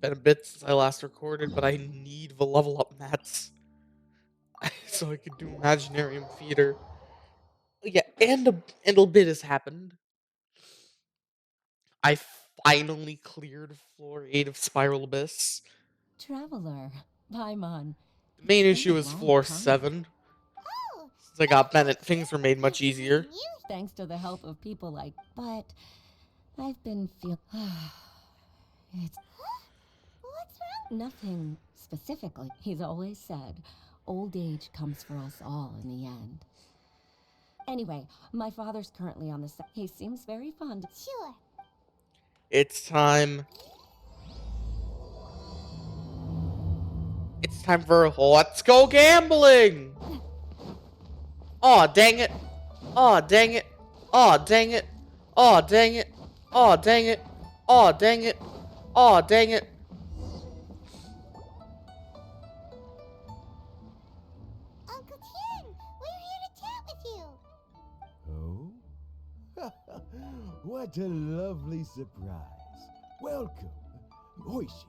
been a bit since I last recorded, but I need the level up mats so I can do Imaginarium Theater. Yeah, and a bit has happened. I finally cleared floor 8 of Spiral Abyss. Traveler, Paimon. The main It's been issue a is long floor time. 7. Oh, Since I got Bennett, things were made much nice easier. meeting you. Thanks to the help of people like. But I've been it's What's wrong? nothing specifically. He's always said, old age comes for us all in the end. Anyway, my father's currently on the set. He seems very fond. Sure. It's time. It's time for Let's Go Gambling! Aw, dang it. Aw, dang it. Aw, dang it. Aw, dang it. Aw, dang it. Aw, dang it. Aw, dang it. Uncle Tien, we're here to chat with you. Oh? What a lovely surprise. Welcome, Hoishi.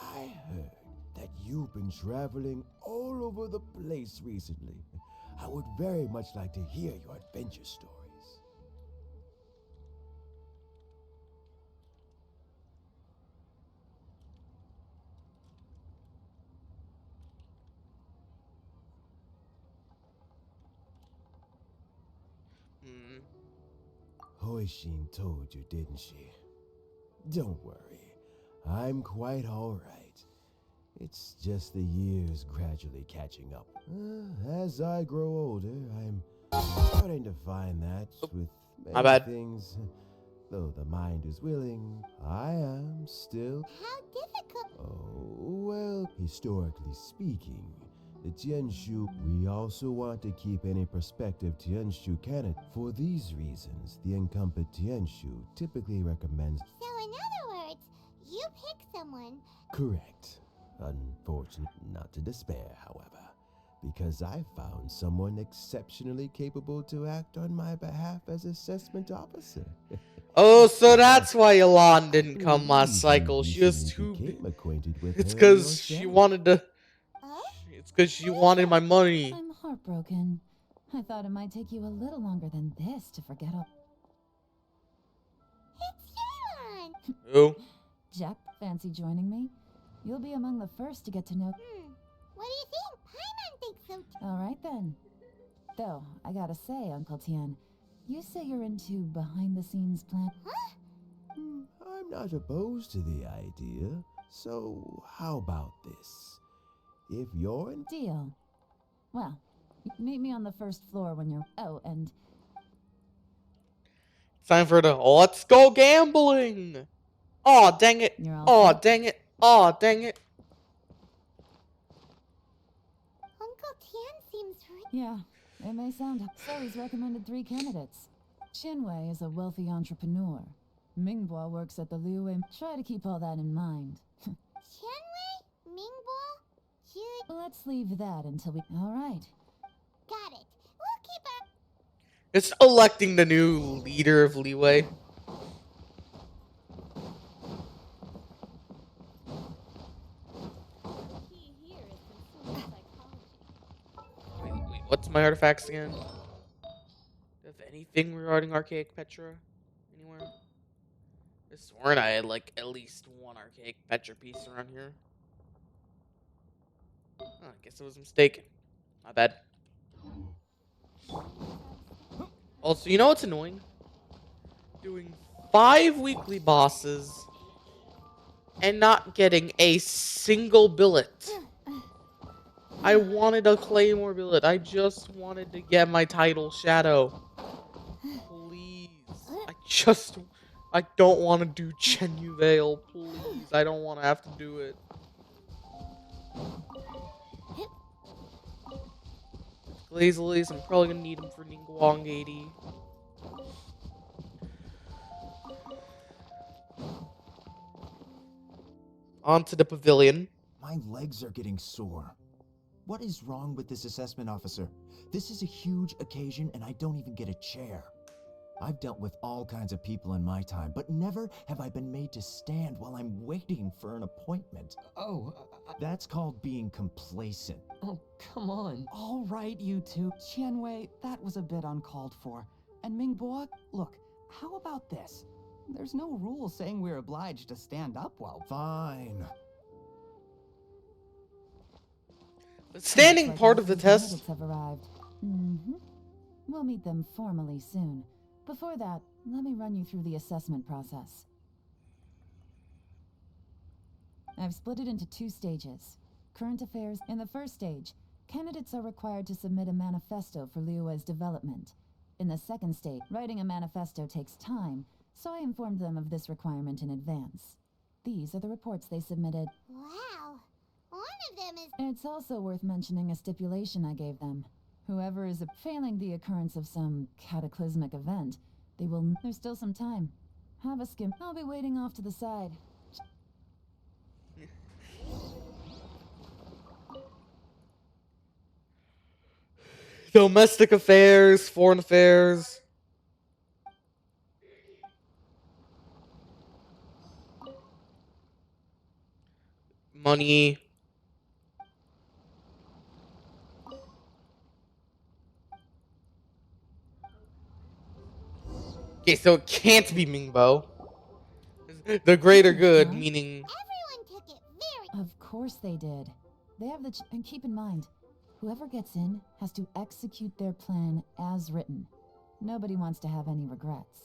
I heard that you've been traveling all over the place recently. I would very much like to hear your adventure stories. Hoishin told you, didn't she? Don't worry. I'm quite all right. It's just the years gradually catching up. As I grow older, I'm starting to find that with My many bad. things, though the mind is willing, I am still. How difficult. Oh, well, historically speaking, the Tianshu, we also want to keep any prospective Tianshu candidate. For these reasons, the incumbent Tianshu typically recommends. So, in other words, you pick someone. Correct. Unfortunate, not to despair, however, because I found someone exceptionally capable to act on my behalf as assessment officer. Oh, so that's why Elan didn't come last Believe cycle. you She was recently too. became acquainted with It's her because she yourself. wanted to. Oh? It's because she wanted my money. I'm heartbroken. I thought it might take you a little longer than this to forget all. It's Shaylon. Who? Jack, fancy joining me? You'll be among the first to get to know. What do you think? Paimon thinks so too. All right then. Though, I gotta say, Uncle Tien, you say you're into behind-the-scenes plan. I'm not opposed to the idea. So, how about this? If you're in. Deal. Well, meet me on the first floor when you're. Oh, and It's time for the Let's Go Gambling! Aw, dang it. you're all Aw, set. dang it. Aw, dang it. Uncle Tien seems right. Yeah, it may sound. So he's recommended 3 candidates. Shinwei is a wealthy entrepreneur. Mingbo works at the Liu. Try to keep all that in mind. Chenwei? Mingbo? Jude? Let's leave that until we. All right. Got it. We'll keep our. It's electing the new leader of Leeway. Wait, what's my artifacts again? Do you have anything regarding Archaic Petra anywhere? I sworn I had like at least one Archaic Petra piece around here. Oh, I guess I was mistaken. My bad. Also, you know what's annoying? Doing 5 weekly bosses and not getting a single billet. I wanted a Claymore billet. I just wanted to get my title Shadow. Please. I don't want to do Chenyu Veil. Please. I don't want to have to do it. Glaze Lilies, I'm probably going to need them for Ningguang 80. On to the pavilion. My legs are getting sore. What is wrong with this assessment officer? This is a huge occasion and I don't even get a chair. I've dealt with all kinds of people in my time, but never have I been made to stand while I'm waiting for an appointment. Oh, That's called being complacent. oh, come on. All right, you two. Qianwei, that was a bit uncalled for. And Mingbo, look, how about this? There's no rule saying we're obliged to stand up while... Fine. The standing Looks like part of the most test. candidates have arrived. Mm-hmm. We'll meet them formally soon. Before that, let me run you through the assessment process. I've split it into 2 stages. Current affairs. In the first stage, candidates are required to submit a manifesto for Liyue's development. In the second stage, writing a manifesto takes time, so I informed them of this requirement in advance. These are the reports they submitted. Wow. One of them is. It's also worth mentioning a stipulation I gave them. Whoever is failing the occurrence of some cataclysmic event, they will. There's still some time. Have a skim. I'll be waiting off to the side. Domestic affairs, foreign affairs. Money. Okay, so it can't be Mingbo. The greater good, Huh? meaning. Everyone took it very. Of course they did. They have the. And keep in mind, whoever gets in has to execute their plan as written. Nobody wants to have any regrets.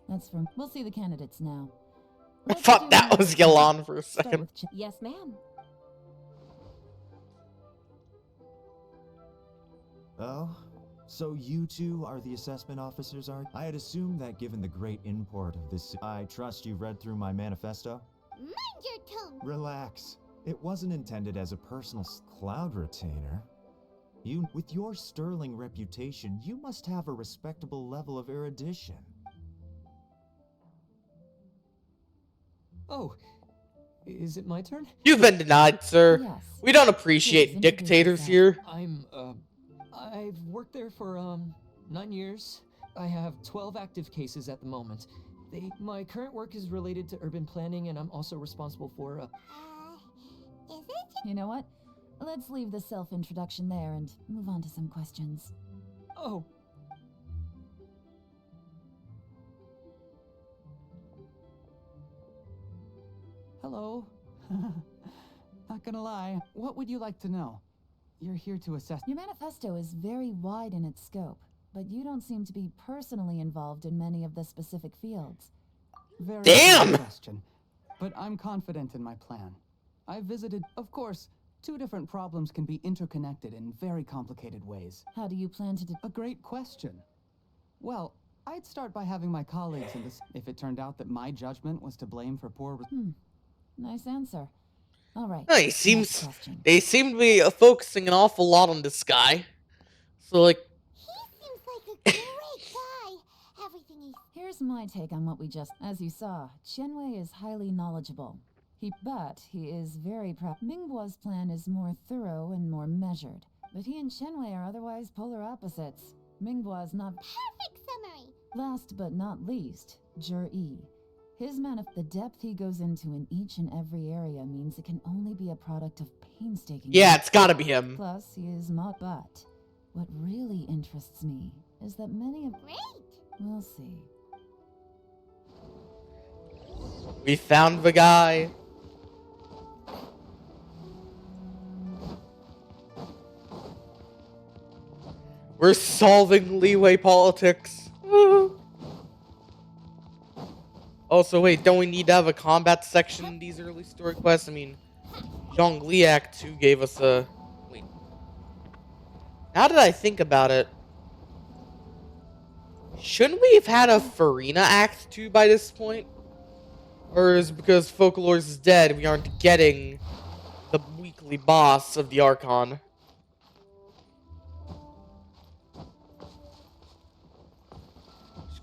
That's from. We'll see the candidates now. I Let's thought do that one was at a time. Yalan for a Start second. with yes, ma'am. Oh? So you two are the assessment officers, are? I had assumed that given the great import of this... I trust you've read through my manifesto? Mind your tone. Relax. It wasn't intended as a personal cloud retainer. With your sterling reputation, you must have a respectable level of erudition. Oh, is it my turn? You've been denied, sir. Yes. We don't Please appreciate introduce dictators yourself. here. I've worked there for, 9 years. I have 12 active cases at the moment. My current work is related to urban planning, and I'm also responsible for, Is it? You know what? Let's leave the self-introduction there and move on to some questions. oh, Hello? Not gonna lie, what would you like to know? You're here to assess... Your manifesto is very wide in its scope, but you don't seem to be personally involved in many of the specific fields. Very Damn! good question. But I'm confident in my plan. I visited... Of course, 2 different problems can be interconnected in very complicated ways. How do you plan to do? A great question. Well, I'd start by having my colleagues in this... If it turned out that my judgment was to blame for poor... Nice answer. All right. No, next question. they seem to be focusing an awful lot on this guy. So, like, He seems like a great guy. Everything he. Here's my take on what we just... As you saw, Qianwei is highly knowledgeable. But he is very proud. Mingbo's plan is more thorough and more measured. But he and Qianwei are otherwise polar opposites. Mingbo is not... Perfect summary. Last but not least, Jur-E. The depth he goes into in each and every area means it can only be a product of painstaking... yeah, it's gotta be him. Plus, he is not... But what really interests me is that many of... Great. We'll see. We found the guy. We're solving leeway politics. Woo. Also, wait, don't we need to have a combat section in these early story quests? I mean, Zhongli Act 2 gave us a... Wait. Now that I think about it, shouldn't we have had a Farina Act 2 by this point? Or is it because Folklores is dead, we aren't getting the weekly boss of the Archon?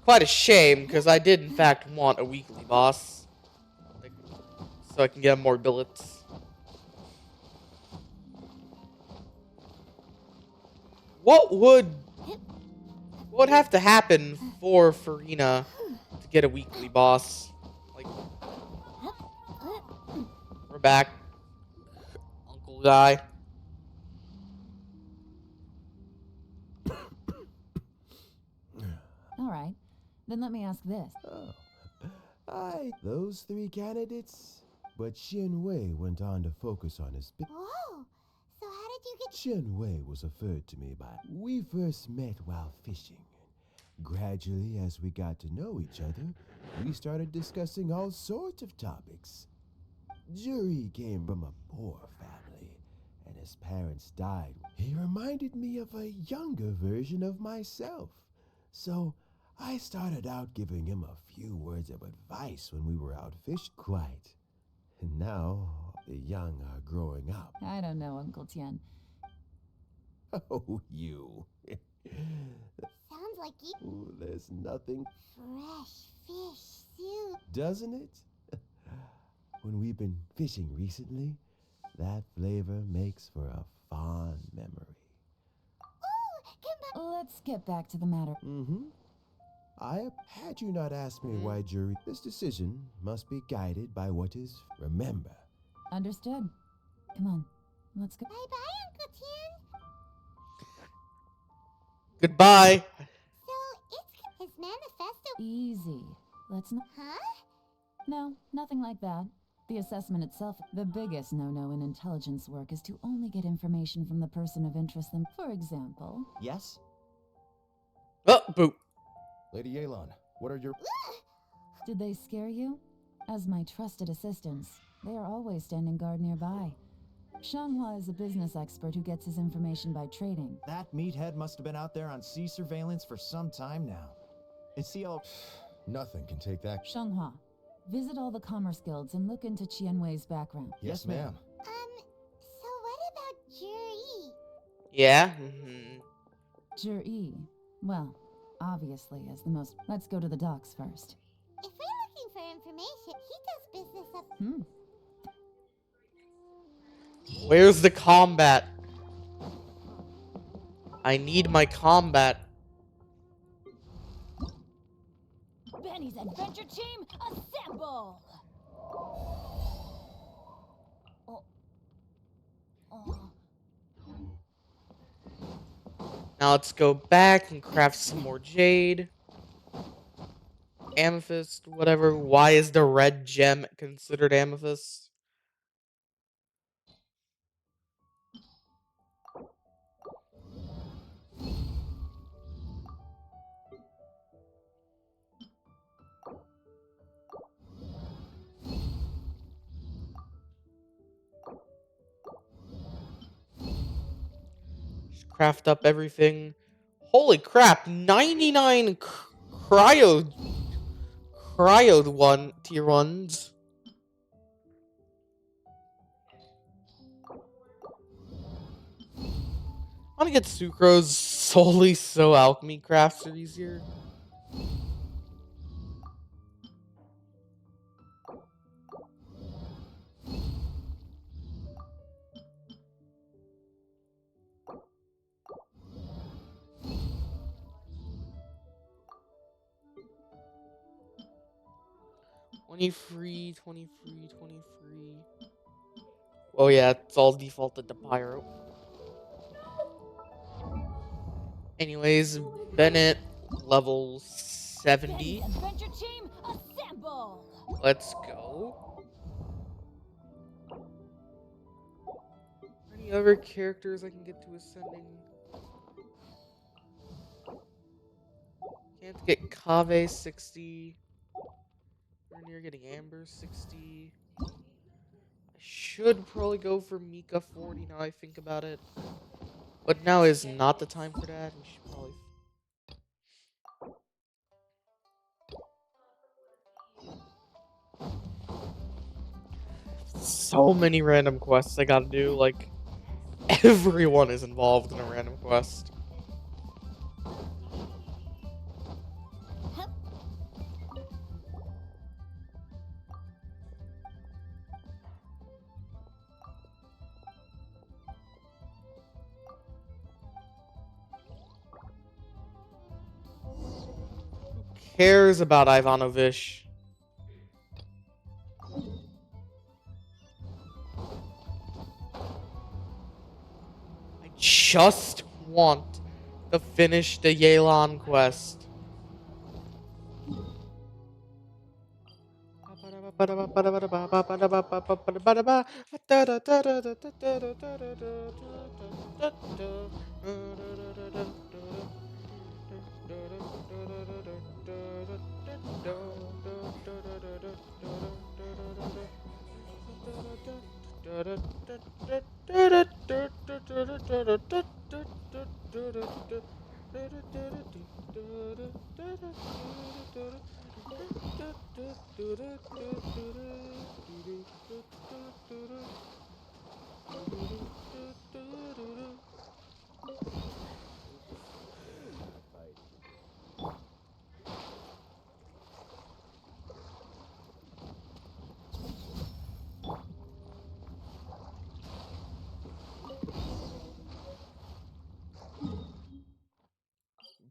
Quite a shame, because I did in fact want a weekly boss. Like, so I can get more billets. What would have to happen for Farina to get a weekly boss? Like, we're back. Uncle guy. All right. Then let me ask this. Those three candidates. But Xian Wei went on to focus on his Oh, so how did you get? Xian Wei was referred to me by. We first met while fishing. Gradually, as we got to know each other, we started discussing all sorts of topics. Juri came from a poor family, and his parents died. He reminded me of a younger version of myself. So I started out giving him a few words of advice when we were out fishing. Quite. And now the young are growing up. I don't know, Uncle Tian. Oh, you. Sounds like you Ooh, there's nothing, fresh fish soup. doesn't it? When we've been fishing recently, that flavor makes for a fond memory. Ooh, come Let's get back to the matter. Mm-hmm. Had you not asked me why jury, this decision must be guided by what is. Remember. Understood. Come on, let's go. bye bye, Uncle Tian. Goodbye. So it's his manifesto. Easy. Let's not. Huh? No, nothing like that. The assessment itself, the biggest no-no in intelligence work is to only get information from the person of interest. Them, for example. Yes? Oh, boop. Lady Yelan, what are your... Did they scare you? As my trusted assistants, they are always standing guard nearby. Shanghua is a business expert who gets his information by trading. That meathead must have been out there on sea surveillance for some time now. Is he all... Nothing can take that... Shanghua, visit all the commerce guilds and look into Qianwei's background. Yes, ma'am. So what about Juri? Yeah. Jur-E. Well, obviously as the most... Let's go to the docks first. If we're looking for information, he does business up. Where's the combat? I need my combat. Benny's adventure team, assemble! Now let's go back and craft some more jade. Amethyst, whatever. Why is the red gem considered amethyst? Just craft up everything. Holy crap, 99 cryo tier 1s. I want to get sucrose solely so alchemy crafts are easier. Free, 20 free. Oh yeah, it's all defaulted to pyro. Anyways, Bennett, level 70. Adventure team, assemble! Let's go. Any other characters I can get to ascending? Can't get Kave 60. We're near getting Amber 60. I should probably go for Mika 40 now I think about it. But now is not the time for that. We should probably... So many random quests I gotta do. Like, everyone is involved in a random quest. cares about Ivanovich? I just want to finish the Yelan quest.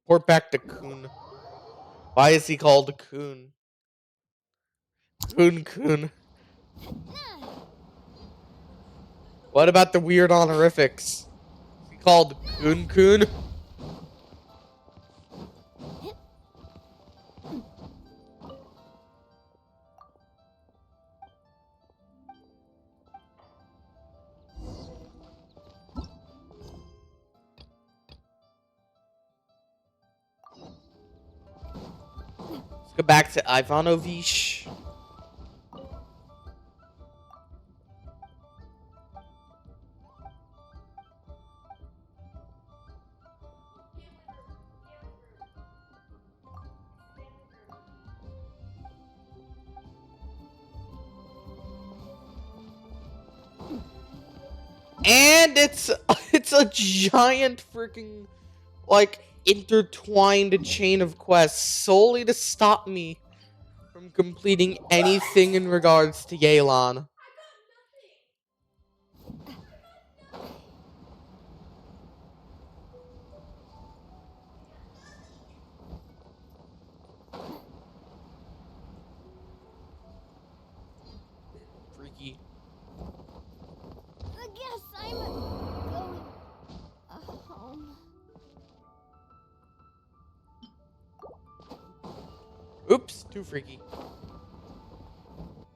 Report back to Kun. Why is he called Kun? Kun. What about the weird honorifics? Is he called Kun? Let's go back to Ivanovich. And it's a giant freaking like intertwined chain of quests solely to stop me from completing anything in regards to Yelan. Freaky. I guess I'm going home. Oops, too freaky.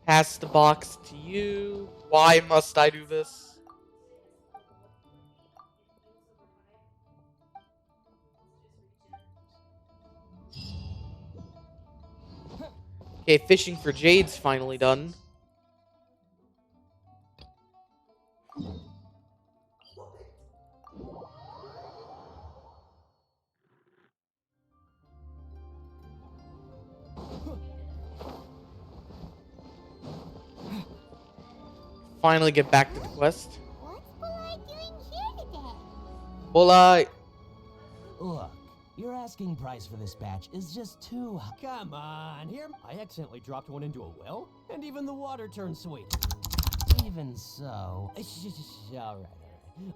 Pass the box to you. Why must I do this? Okay, fishing for jade's finally done. Finally get back to the quest. What's Polite doing here today? Well, Look, your asking price for this batch is just too high. Come on, here. I accidentally dropped one into a well, and even the water turned sweet. Even so. All right.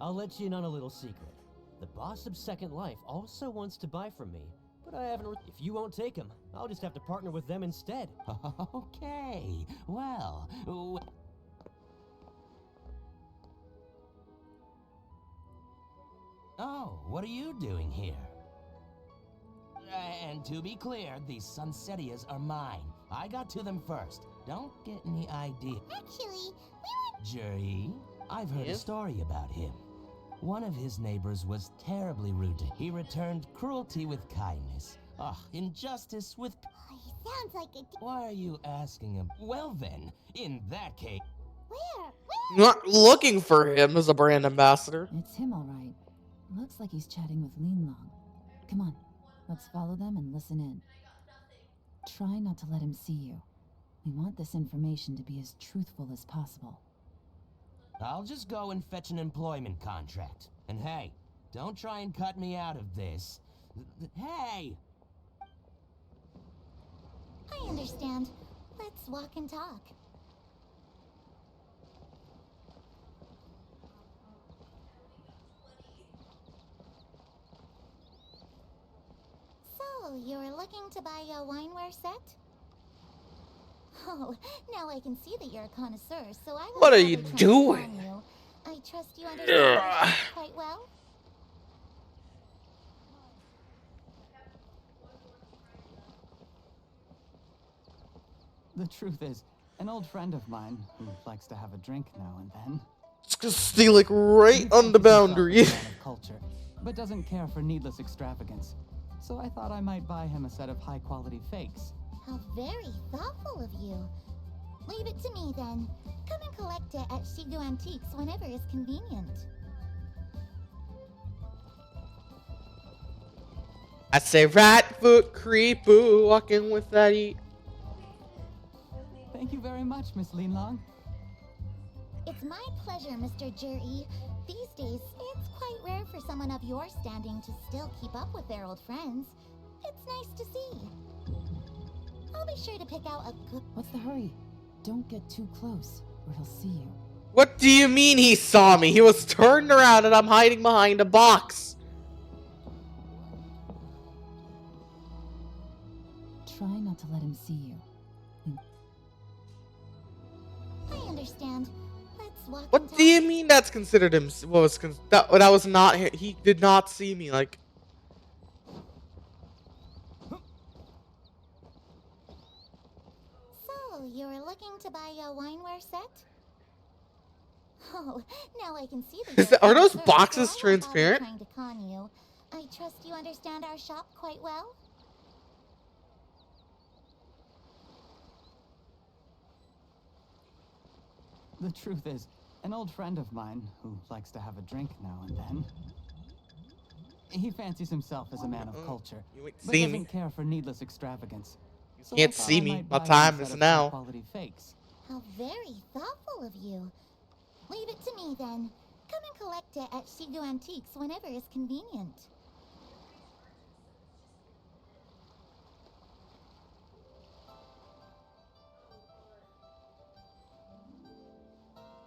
I'll let you in on a little secret. The boss of Second Life also wants to buy from me, but I haven't. If you won't take him, I'll just have to partner with them instead. Okay, well. Oh, what are you doing here? And to be clear, these Sunsettias are mine. I got to them first. Don't get any idea. Actually, Jerry, I've heard a Yes? story about him. One of his neighbors was terribly rude to him. He returned cruelty with kindness. Injustice with... oh, he sounds like a... Why are you asking him? Well then, in that case... Where? I'm not looking for him as a brand ambassador. It's him, all right. Looks like he's chatting with Linlong. Come on, let's follow them and listen in. Try not to let him see you. We want this information to be as truthful as possible. I'll just go and fetch an employment contract. And hey, don't try and cut me out of this. Hey! I understand. Let's walk and talk. So, So, you're looking to buy a wineware set? Oh, now I can see that you're a connoisseur, so I What are won't you bother trying to doing? con you. I trust you understand our Ugh. shop quite well. The truth is, an old friend of mine who likes to have a drink now and then. It's gonna stay like right he on the fancies himself boundary. as a man of culture, but doesn't care for needless extravagance. So I thought I might buy him a set of high-quality fakes. How very thoughtful of you. Leave it to me then. Come and collect it at Shigu Antiques whenever is convenient. I say right foot creeper walking with that eat. Thank you very much, Miss Linlong. It's my pleasure, Mr. Juri. These days, it's quite rare for someone of your standing to still keep up with their old friends. It's nice to see. I'll be sure to pick out a good... What's the hurry? Don't get too close, or he'll see you. What do you mean he saw me? He was turned around and I'm hiding behind a box. Try not to let him see you. I understand. Let's walk What into do you mean that's considered him? What was that was not he did not see me like. So, you're looking to buy a wineware set? Oh, now I can see that Is you're that- are a those connoisseur, boxes so I won't bother transparent? trying to con you. I trust you understand our shop quite well. The truth is, an old friend of mine who likes to have a drink now and then. He fancies himself as a man of culture, You ain't but see doesn't me. care for needless extravagance. So Can't I thought see I me. might My buy him a time set is of now. high-quality fakes. How very thoughtful of you. Leave it to me then. Come and collect it at Shigu Antiques whenever is convenient.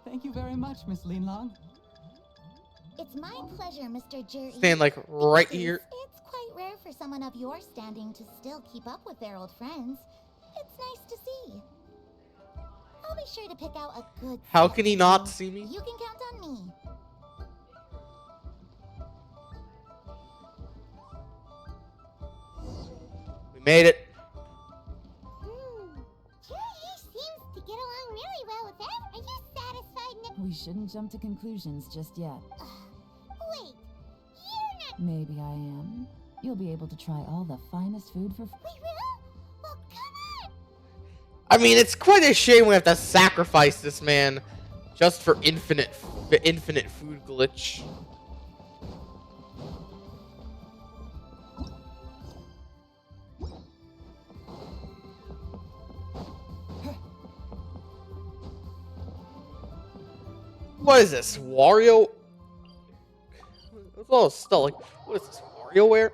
Thank you very much, Miss Linlong. It's my pleasure, Mr. Juri. Stand like right These days, here. It's quite rare for someone of your standing to still keep up with their old friends. It's nice to see. I'll be sure to pick out a good How set can he for not you. see me? You can count on me. We made it. Juri seems to get along really well with them. Are you satisfied, Nick? We shouldn't jump to conclusions just yet. Wait, you're not... Maybe I am. You'll be able to try all the finest food for We will? Well, come on! I mean, it's quite a shame we have to sacrifice this man just for infinite food glitch. What is this, Wario? It's all stuff like, what is this, WarioWare?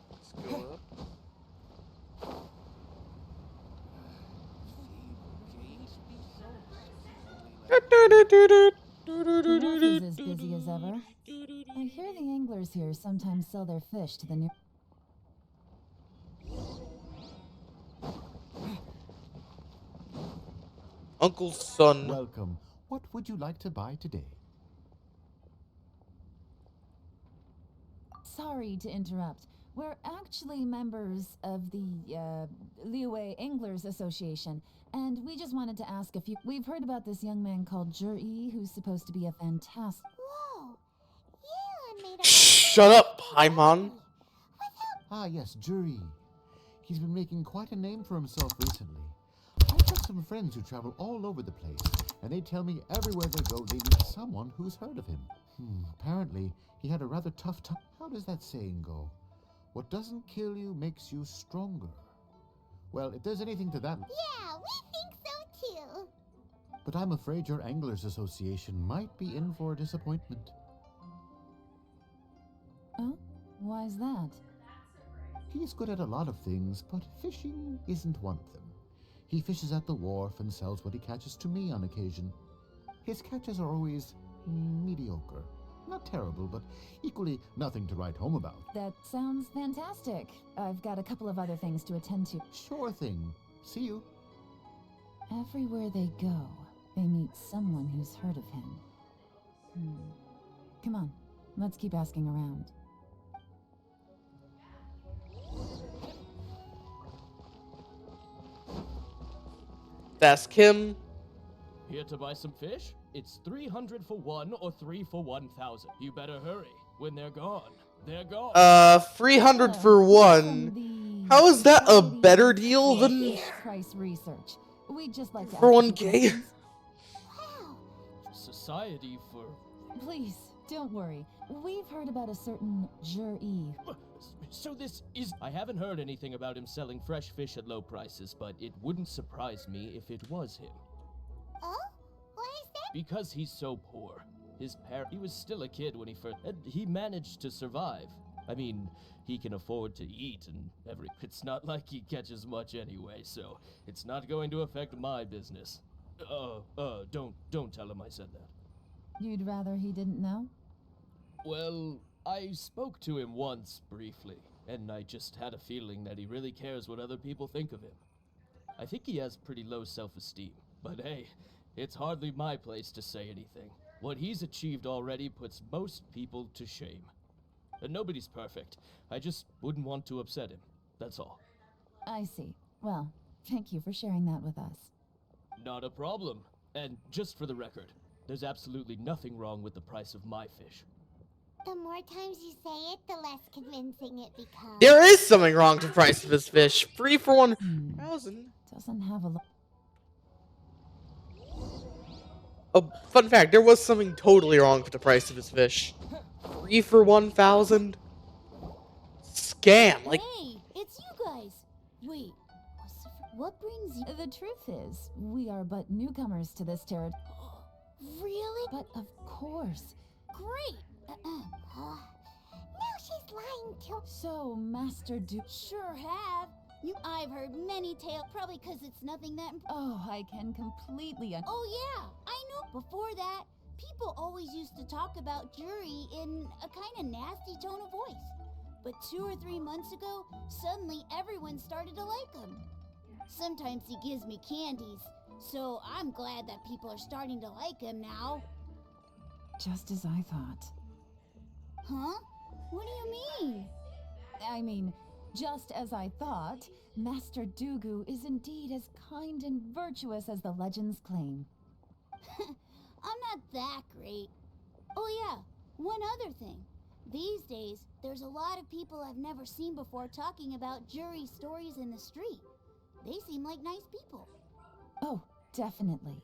Let's go up. The wharf is as busy as ever. I hear the anglers here sometimes sell their fish to the near... Uncle's son. Welcome. What would you like to buy today? Sorry to interrupt. We're actually members of the Liyue Anglers Association, and we just wanted to ask if you... We've heard about this young man called Juri, who's supposed to be a fantastic... Whoa! Yeah, made a... Shut up, Paimon. Ah, yes, Juri. He's been making quite a name for himself recently. I've got some friends who travel all over the place, and they tell me everywhere they go they meet someone who's heard of him. Apparently, he had a rather tough time. How does that saying go? What doesn't kill you makes you stronger. Well, if there's anything to that... Yeah, we think so too. but I'm afraid your Anglers Association might be in for a disappointment. Oh? Why's that? He's good at a lot of things, but fishing isn't one of them. He fishes at the wharf and sells what he catches to me on occasion. His catches are always mediocre. Not terrible, but equally nothing to write home about. That sounds fantastic. I've got a couple of other things to attend to. Sure thing. See you. Everywhere they go, they meet someone who's heard of him. Come on, let's keep asking around. Ask him. Here to buy some fish? It's 300 for one or 3 for 1,000. You better hurry. When they're gone, they're gone. 300 for one. How is that a better deal than price research? We'd just like to for ask you 1K? questions. Wow. Society for... Please, don't worry. We've heard about a certain Jur-E. So this is... I haven't heard anything about him selling fresh fish at low prices, but it wouldn't surprise me if it was him. Oh? Why is that? Because he's so poor. He was still a kid when and he managed to survive. I mean, he can afford to eat and it's not like he catches much anyway, so it's not going to affect my business. Don't tell him I said that. You'd rather he didn't know? Well, I spoke to him once briefly, and I just had a feeling that he really cares what other people think of him. I think he has pretty low self-esteem, but hey, it's hardly my place to say anything. What he's achieved already puts most people to shame. And nobody's perfect. I just wouldn't want to upset him. That's all. I see. Well, thank you for sharing that with us. Not a problem. And just for the record, there's absolutely nothing wrong with the price of my fish. The more times you say it, the less convincing it becomes. There is something wrong with the price of his fish. 3 for 1,000. Doesn't have a lot. Oh, fun fact, there was something totally wrong with the price of his fish. 3 for 1,000? Scam, like... Hey, it's you guys. Wait, what brings you... The truth is, we are but newcomers to this territory. Really? But of course. Great. Now she's lying too. So, Master Sure have. I've heard many tales, probably because it's nothing that... Oh, I can completely... Oh yeah, I know. Before that, people always used to talk about Jury in a kind of nasty tone of voice. But 2 or 3 months ago, suddenly everyone started to like him. Sometimes he gives me candies, so I'm glad that people are starting to like him now. Just as I thought. Huh? What do you mean? I mean, just as I thought, Master Dugu is indeed as kind and virtuous as the legends claim. I'm not that great. Oh yeah, one other thing. These days, there's a lot of people I've never seen before talking about Jury stories in the street. They seem like nice people. Oh, definitely.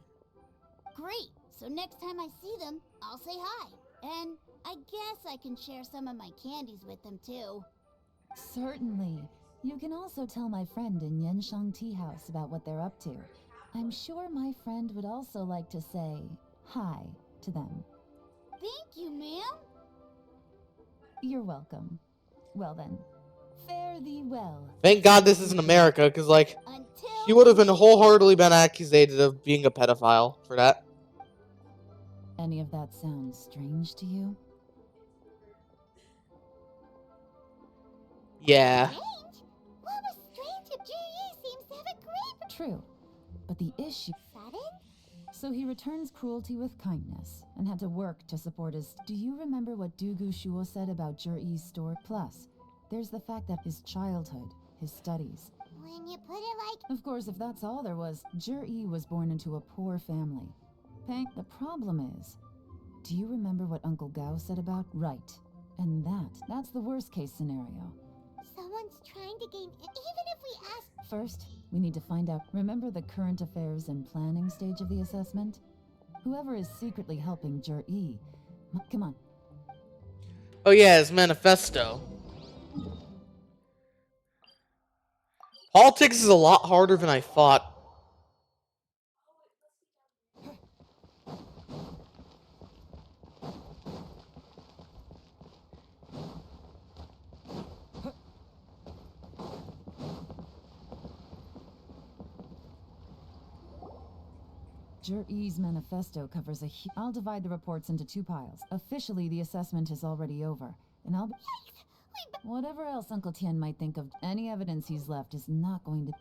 Great, so next time I see them, I'll say hi. And I guess I can share some of my candies with them too. Certainly. You can also tell my friend in Yenshang Tea House about what they're up to. I'm sure my friend would also like to say hi to them. Thank you, ma'am. You're welcome. Well then, fare thee well. Thank God this isn't America, because, like, Until he would have been wholeheartedly been accused of being a pedophile for that. Any of that sound strange to you? Yeah. Strange? What was strange if G.E. seems to have a great... True. But the issue... Sudden? So he returns cruelty with kindness, and had to work to support his... Do you remember what Dugu Shuo said about Jur-E's store? Plus, there's the fact that his childhood, his studies... When you put it like... Of course, if that's all there was, Jur-E was born into a poor family. Pank, the problem is... Do you remember what Uncle Gao said about... Right. And that's the worst case scenario. Someone's trying to gain... Even if we ask... First, we need to find out... Remember the current affairs and planning stage of the assessment? Whoever is secretly helping Jur-E... Come on. Oh yeah, his manifesto. Politics is a lot harder than I thought. Jur-E's manifesto covers I'll divide the reports into 2 piles. Officially, the assessment is already over, and I'll be... Whatever else Uncle Tien might think of, any evidence he's left is not going to...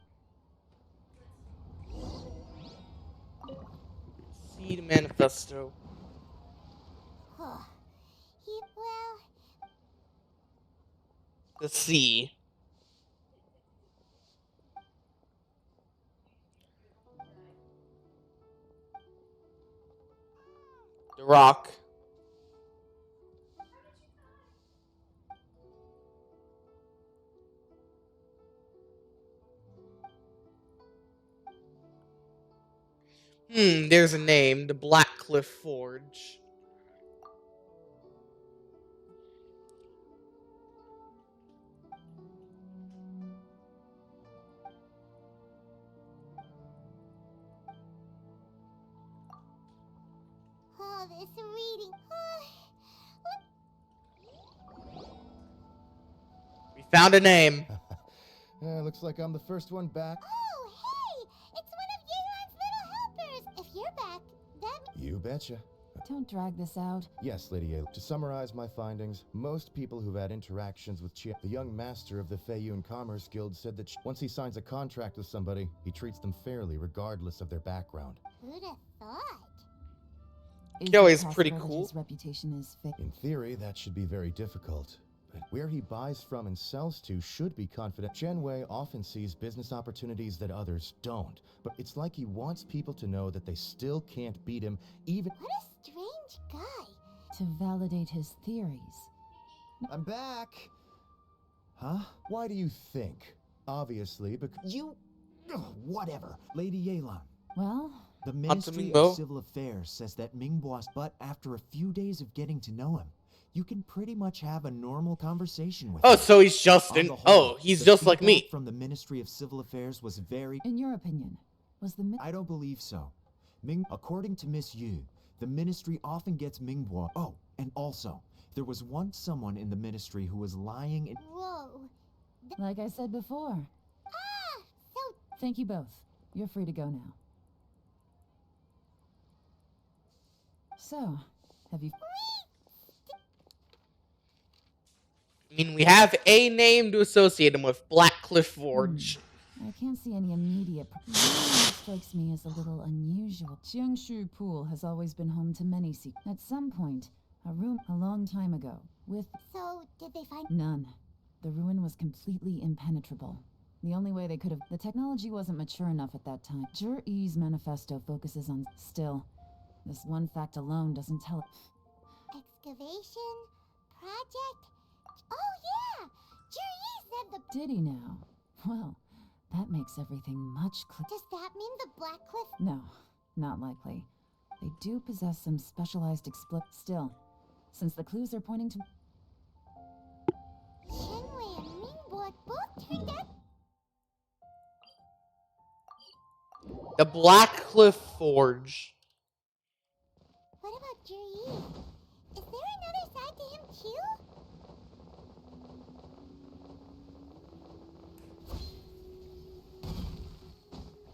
See the manifesto. Well, The sea. The rock. There's a name. The Black Cliff Forge. oh, this reading. We found a name. Looks like I'm the first one back. Oh, hey! It's one of Yeon's little helpers! If you're back, that... You betcha. Don't drag this out. Yes, Lady A. To summarize my findings, most people who've had interactions with Chia, the young master of the Feiyun Commerce Guild, said that once he signs a contract with somebody, he treats them fairly regardless of their background. Who'd have thought? Yo, it he's pretty possible that cool. His reputation is fake. In theory, that should be very difficult. But where he buys from and sells to should be confident. Chen Wei often sees business opportunities that others don't. But it's like he wants people to know that they still can't beat him, even... What a strange guy. To validate his theories. I'm back! Huh? Why do you think? Obviously, because... You... Ugh, whatever. Lady Yelan. Well, The Hunter Ministry Mingbo? of Civil Affairs says that Mingbo's, but after a few days of getting to know him, you can pretty much have a normal conversation with Oh, him. so he's just On an... the whole, Oh, he's the just like feedback me. from the Ministry of Civil Affairs was very... in your opinion, was the I don't believe so. According to Miss Yu, the Ministry often gets Mingbo... Oh, and also, there was once someone in the Ministry who was lying and... Whoa. Like I said before. So... Thank you both. You're free to go now. So, have you... I mean, we have a name to associate him with. Black Cliff Forge. I can't see any immediate... One that strikes me as a little unusual. Jiangshu Pool has always been home to many secrets. At some point, a long time ago, with... So, did they find... None. The ruin was completely impenetrable. The only way they could have... The technology wasn't mature enough at that time. Jur-E's manifesto focuses on... Still, this one fact alone doesn't tell... Excavation? Project? Oh, yeah! Juri said the... Did he now? Well, that makes everything much clearer. Does that mean the Black Cliff... No, not likely. They do possess some specialized Still, since the clues are pointing to... Shenwei and Mingbo both turned out... The Black Cliff Forge. What about Juri? Is there another side to him, too?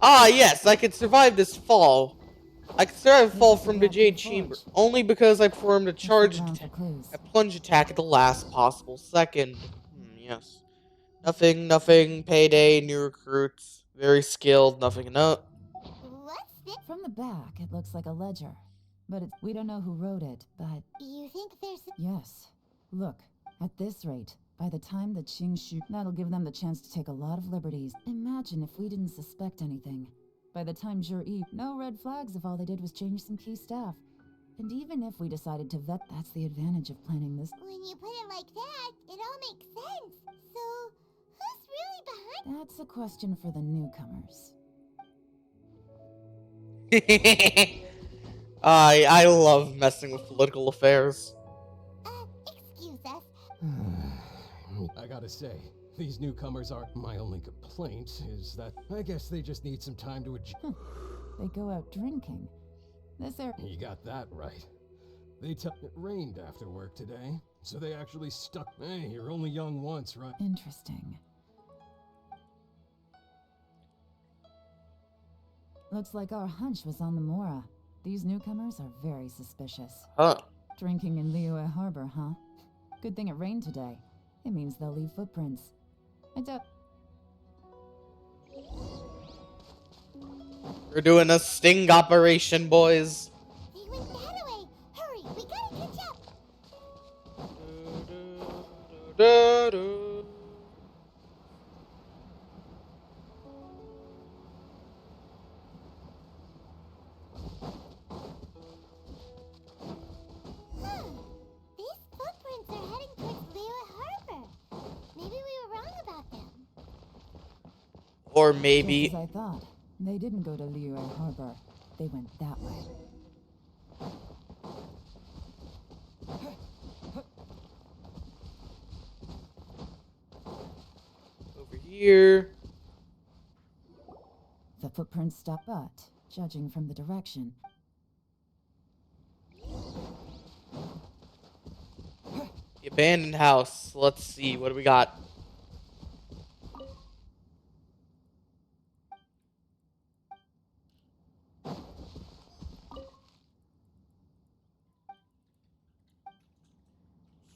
Ah, yes, I could survive this fall. I could survive a fall from the Jade Chamber, only because I performed a plunge attack at the last possible second. Yes. Nothing, payday, new recruits, very skilled, nothing, no. What's this? From the back, it looks like a ledger. But we don't know who wrote it, but... You think there's... Yes. Look, at this rate, by the time the Qingshu... That'll give them the chance to take a lot of liberties. Imagine if we didn't suspect anything. By the time Jur-E, no red flags if all they did was change some key staff. And even if we decided to vet, that's the advantage of planning this. When you put it like that, it all makes sense. So, who's really behind... That's a question for the newcomers. I love messing with political affairs. Excuse us. I gotta say, these newcomers are... My only complaint is that I guess they just need some time to adjust. They go out drinking. This area... You got that right. It rained after work today, so they actually stuck... Hey, you're only young once, right? Interesting. Looks like our hunch was on the Mora. These newcomers are very suspicious. Huh. Drinking in Liyue Harbor, huh? Good thing it rained today. It means they'll leave footprints. I doubt. We're doing a sting operation, boys. They went that way. Hurry, we gotta catch up. These footprints are heading towards Liyue Harbor. Maybe we were wrong about them. Or Just maybe. as I thought. They didn't go to Liyue Harbor. They went that way. Over here. The footprints stop, but judging from the direction, The abandoned house. Let's see. What do we got?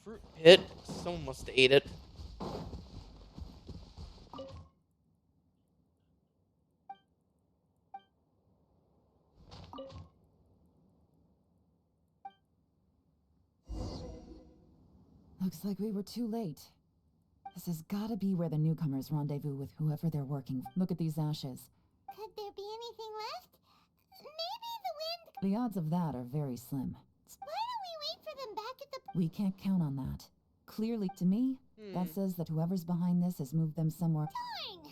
Fruit pit. Someone must have ate it. looks like we were too late. This has gotta be where the newcomers rendezvous with whoever they're working. Look at these ashes. Could there be anything left? Maybe the wind. The odds of that are very slim. Why don't we wait for them back at the... We can't count on that. Clearly, to me, that says that whoever's behind this has moved them somewhere. Darn!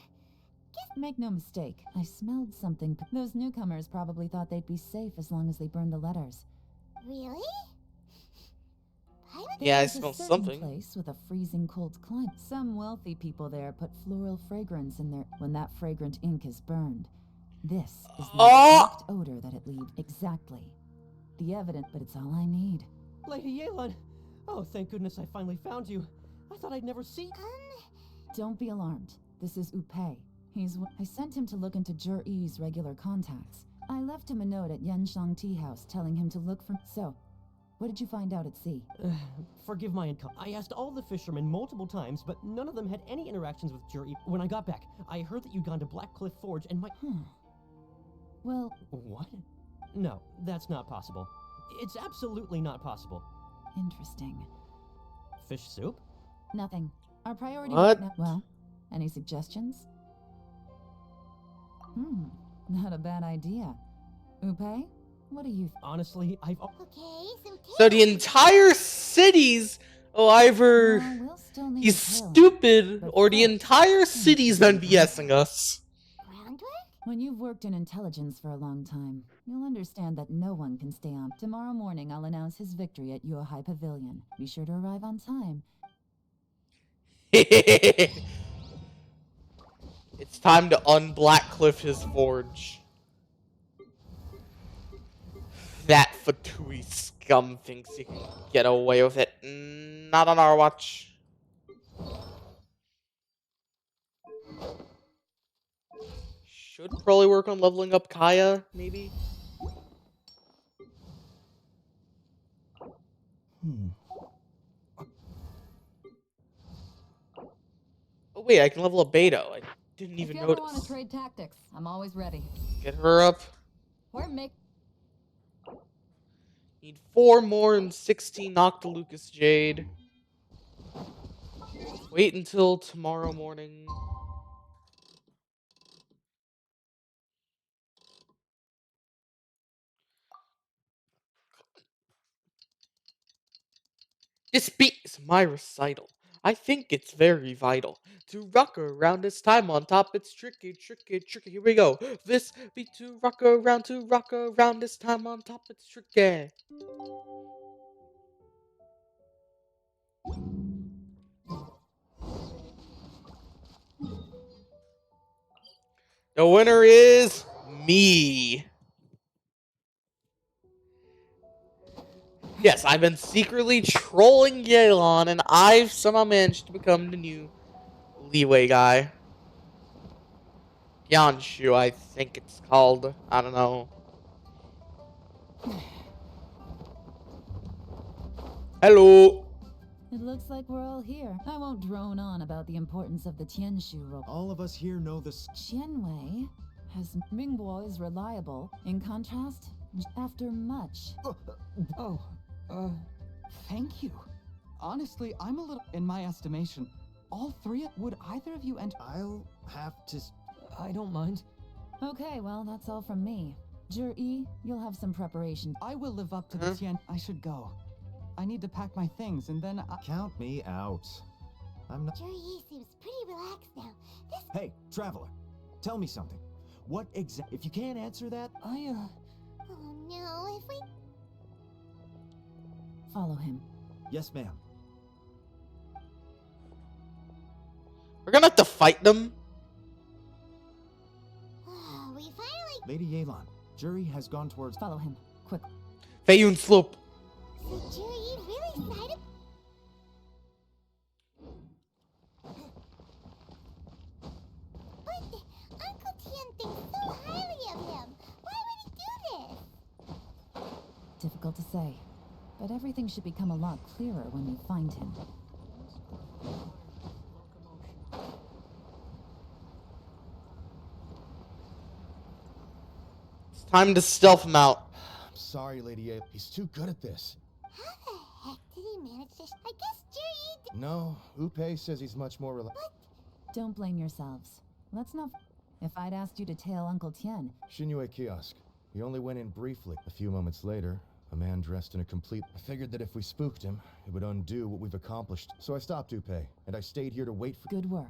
Make no mistake, I smelled something. Those newcomers probably thought they'd be safe as long as they burned the letters. Really? Yeah, I There's smell a certain something. place with a freezing cold climate. Some wealthy people there put floral fragrance in their... When that fragrant ink is burned, this is the exact odor that it leaves. Exactly. The evidence, but it's all I need. Lady Yelan! Oh, thank goodness I finally found you. I thought I'd never see... Don't be alarmed. This is Upei. I sent him to look into Jur-E's regular contacts. I left him a note at Yenshang Tea House telling him to look for... So, what did you find out at sea? Forgive my income. I asked all the fishermen multiple times, but none of them had any interactions with Jur-E. When I got back, I heard that you'd gone to Black Cliff Forge and my... Well... What? No, that's not possible. It's absolutely not possible. Interesting. Fish soup? Nothing. Our priority What? right now... Well, any suggestions? Not a bad idea. Upei, what do you... Honestly, I've... Okay, So the entire city's... Oh, either Well, we'll still need he's a tail. stupid, But or the first, entire city's done BSing us. groundwork? When you've worked in intelligence for a long time, you'll understand that no one can stay on. Tomorrow morning, I'll announce his victory at Yohai Pavilion. Be sure to arrive on time. It's time to unblackcliff his forge. That fatui scum thinks he can get away with it. Not on our watch. Should probably work on leveling up Kaya, maybe? Oh wait, I can level up Beto. I didn't even if you ever notice. want to trade tactics, I'm always ready. Get her up. We're make... Need 4 more and 16 Noctilucus Jade. Wait until tomorrow morning. This beat is my recital. I think it's very vital to rock around this time on top. It's tricky, tricky, tricky. Here we go. This beat to rock around this time on top. It's tricky. The winner is me. Yes, I've been secretly trolling Yelan, and I've somehow managed to become the new Leeway guy. Yanshu, I think it's called. I don't know. Hello. It looks like we're all here. I won't drone on about the importance of the Tianshu role. All of us here know this. Qianwei has Mingbo is reliable. In contrast, after much. Oh, Thank you. Honestly, I'm a little. In my estimation, all three. Would either of you enter? I'll have to. I don't mind. Okay, well, that's all from me. Jur-E, you'll have some preparation. I will live up to the Tian. I should go. I need to pack my things and then. Count me out. I'm not. Juri seems pretty relaxed now. This. Hey, traveler, tell me something. What If you can't answer that, Oh no, if we. Follow him. yes, ma'am. We're gonna have to fight them. We finally. Lady Yelan, jury has gone towards. Follow him. Quick. Feiyun Slope. So Juri really sided. But Uncle Tian thinks so highly of him. Why would he do this? Difficult to say. But everything should become a lot clearer when we find him. It's time to stealth him out. I'm sorry, Lady A. He's too good at this. How the heck did he manage this? I guess Juri. No, Upe says he's much more reliable. Don't blame yourselves. Let's not. If I'd asked you to tail Uncle Tian, Shinyue kiosk. He only went in briefly. A few moments later, a man dressed in a complete. I figured that if we spooked him, it would undo what we've accomplished. So I stopped Upe, and I stayed here to wait for. good work.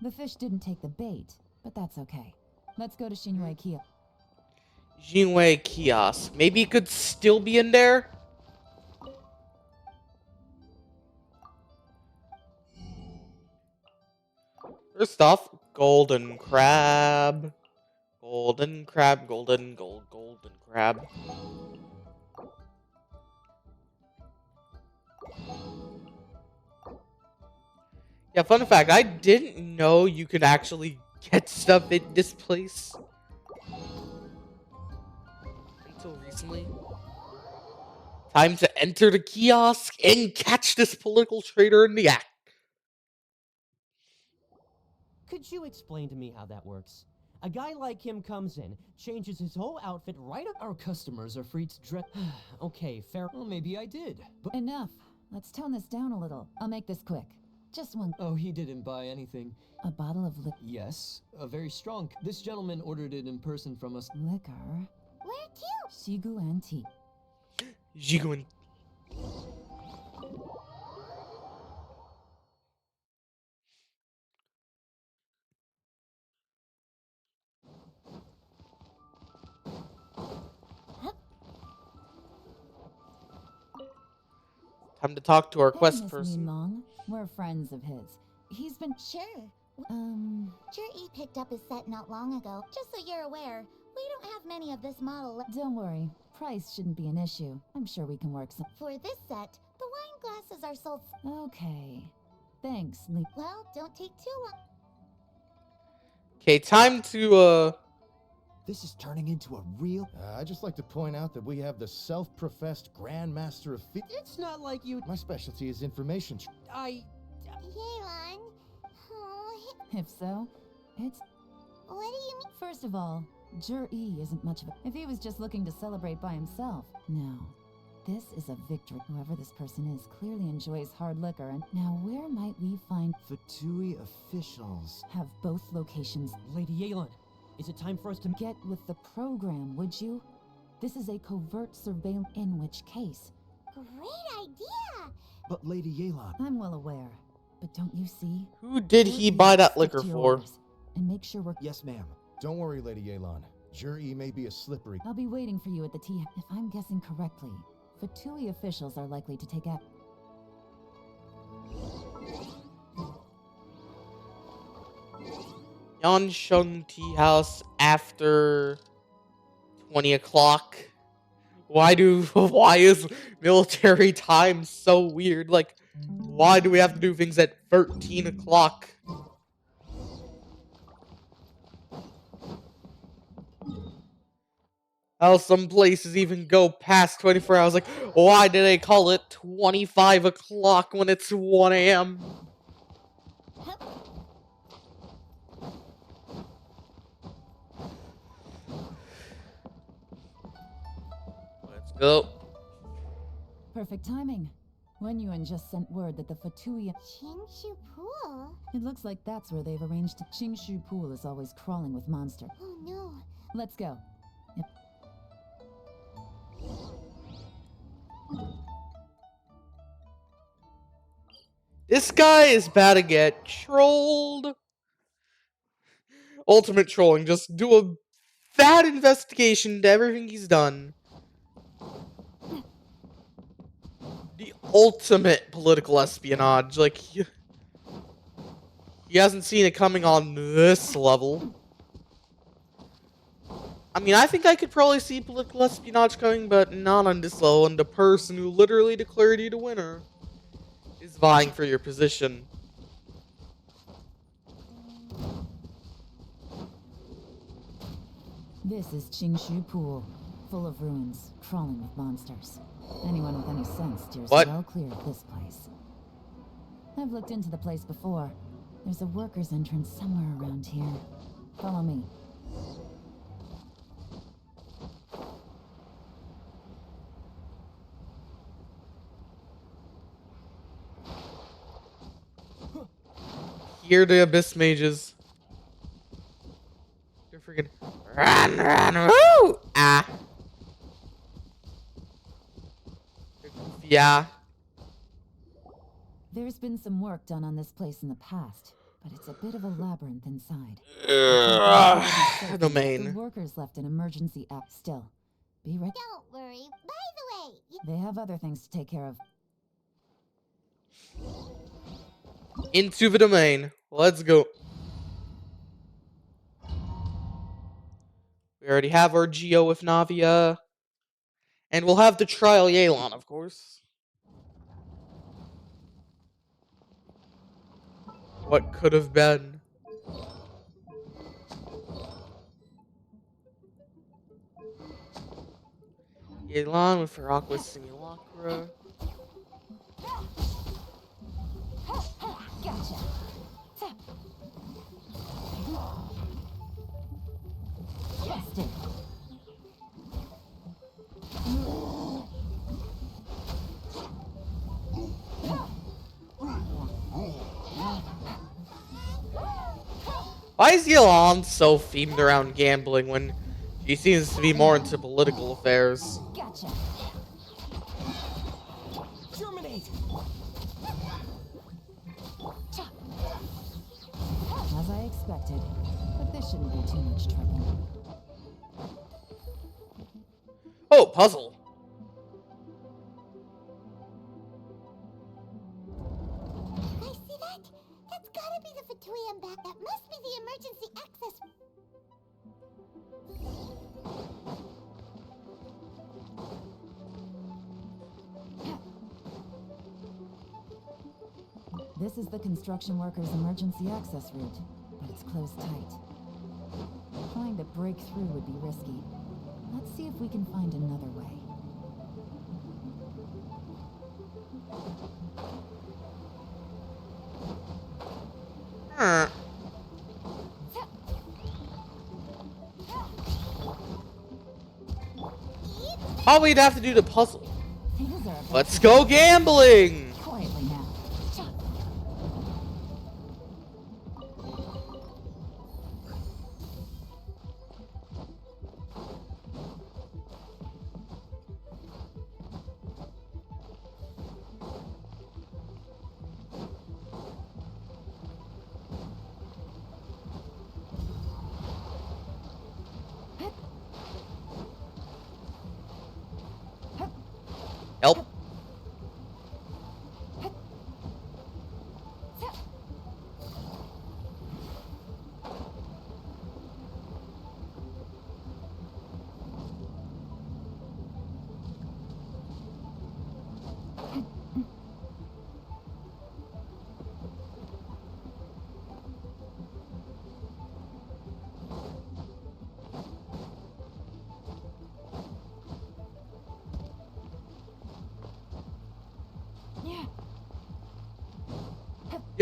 The fish didn't take the bait, but that's okay. Let's go to Shinue Kia. Jinwei kiosk. Maybe he could still be in there? First off, golden crab. Golden crab, golden crab. Yeah, fun fact, I didn't know you could actually get stuff in this place. Until recently. Time to enter the kiosk and catch this political traitor in the act. Could you explain to me how that works? A guy like him comes in, changes his whole outfit right up. Our customers are free to dress. Okay, fair. Well, maybe I did. But Enough. Let's tone this down a little. I'll make this quick. Just one. oh, he didn't buy anything. A bottle of Yes, a very strong. This gentleman ordered it in person from us. liquor. Where to? Shigu Antique. Jigun. Time to talk to our Hey, quest Miss person. Minlong. We're friends of his. He's been. Sure. Um, Juri picked up his set not long ago. Just so you're aware, we don't have many of this model left. don't worry. Price shouldn't be an issue. I'm sure we can work some. For this set, the wine glasses are sold. Okay. Thanks, Lee. Well, don't take too long. Okay, time to, This is turning into a real. I'd just like to point out that we have the self-professed Grand Master of It's not like you. My specialty is information. I. Yelan. Oh, If so, it's. what do you mean? First of all, Jur-E isn't much of a. If he was just looking to celebrate by himself. No. This is a victory. Whoever this person is clearly enjoys hard liquor, and now where might we find. Fatui officials. Have both locations. Lady Yelan, is it time for us to. Get with the program, would you? This is a covert surveillance, in which case. Great idea! But Lady Yelan. I'm well aware. But don't you see? who did he Jur-E, buy that stick liquor to your for? orders, and make sure we're. Yes, ma'am. Don't worry, Lady Yelan. Jur-E may be a slippery. I'll be waiting for you at the tea. If I'm guessing correctly, Fatui officials are likely to take act. Yansheng Tea House after 20 o'clock. Why is military time so weird? Like, why do we have to do things at 13 o'clock? How some places even go past 24 hours. Like, why do they call it 25 o'clock when it's 1 a.m.? Let's go. Perfect timing. Wenyuan just sent word that the fatui... Chingshu Pool? It looks like that's where they've arranged to... Qingshu Pool is always crawling with monster. Oh no. Let's go. Yep. This guy is about to get trolled. Ultimate trolling. Just do a fat investigation into everything he's done. The ultimate political espionage. Like, he hasn't seen it coming on this level. I mean, I think I could probably see political espionage coming, but not on this level. And the person who literally declared you the winner is vying for your position. This is Qingshu Pool, full of ruins, crawling with monsters. Anyone with any sense steers well clear of this place. I've looked into the place before. There's a worker's entrance somewhere around here. Follow me. Here the abyss mages. They're freaking run, woo! Ah. Yeah. There's been some work done on this place in the past, but it's a bit of a labyrinth inside. Domain. The workers left an emergency app still. Be ready. Don't worry. By the way, They have other things to take care of. Into the domain. Let's go. We already have our Geo with Navia. And we'll have the trial Yelan, of course. What could have been? Yelan with her Aqua Simulacra. Gotcha. Busted. Why is Yelan so themed around gambling when she seems to be more into political affairs? Gotcha. Terminate! As I expected, but this shouldn't be too much trouble. Oh, puzzle. I see that. That's gotta be the fatui I'm back. That must be the emergency access. This is the construction workers' emergency access route, but it's closed tight. Trying to break through would be risky. Let's see if we can find another way. Probably would have to do the puzzle. Things are about Let's go gambling! quietly now. Help.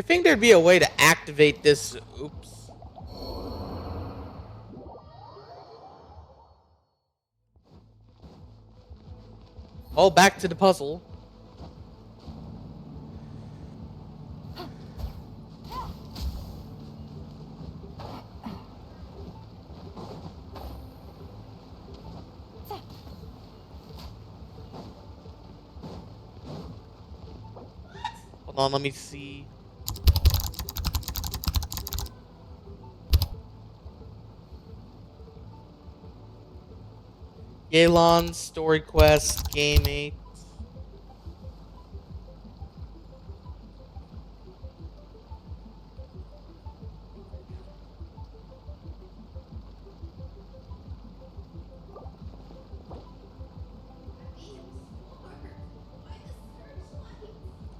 think there'd be a way to activate this. Oops. Oh, back to the puzzle. Hold on, let me see. Galon, Story Quest, Game 8.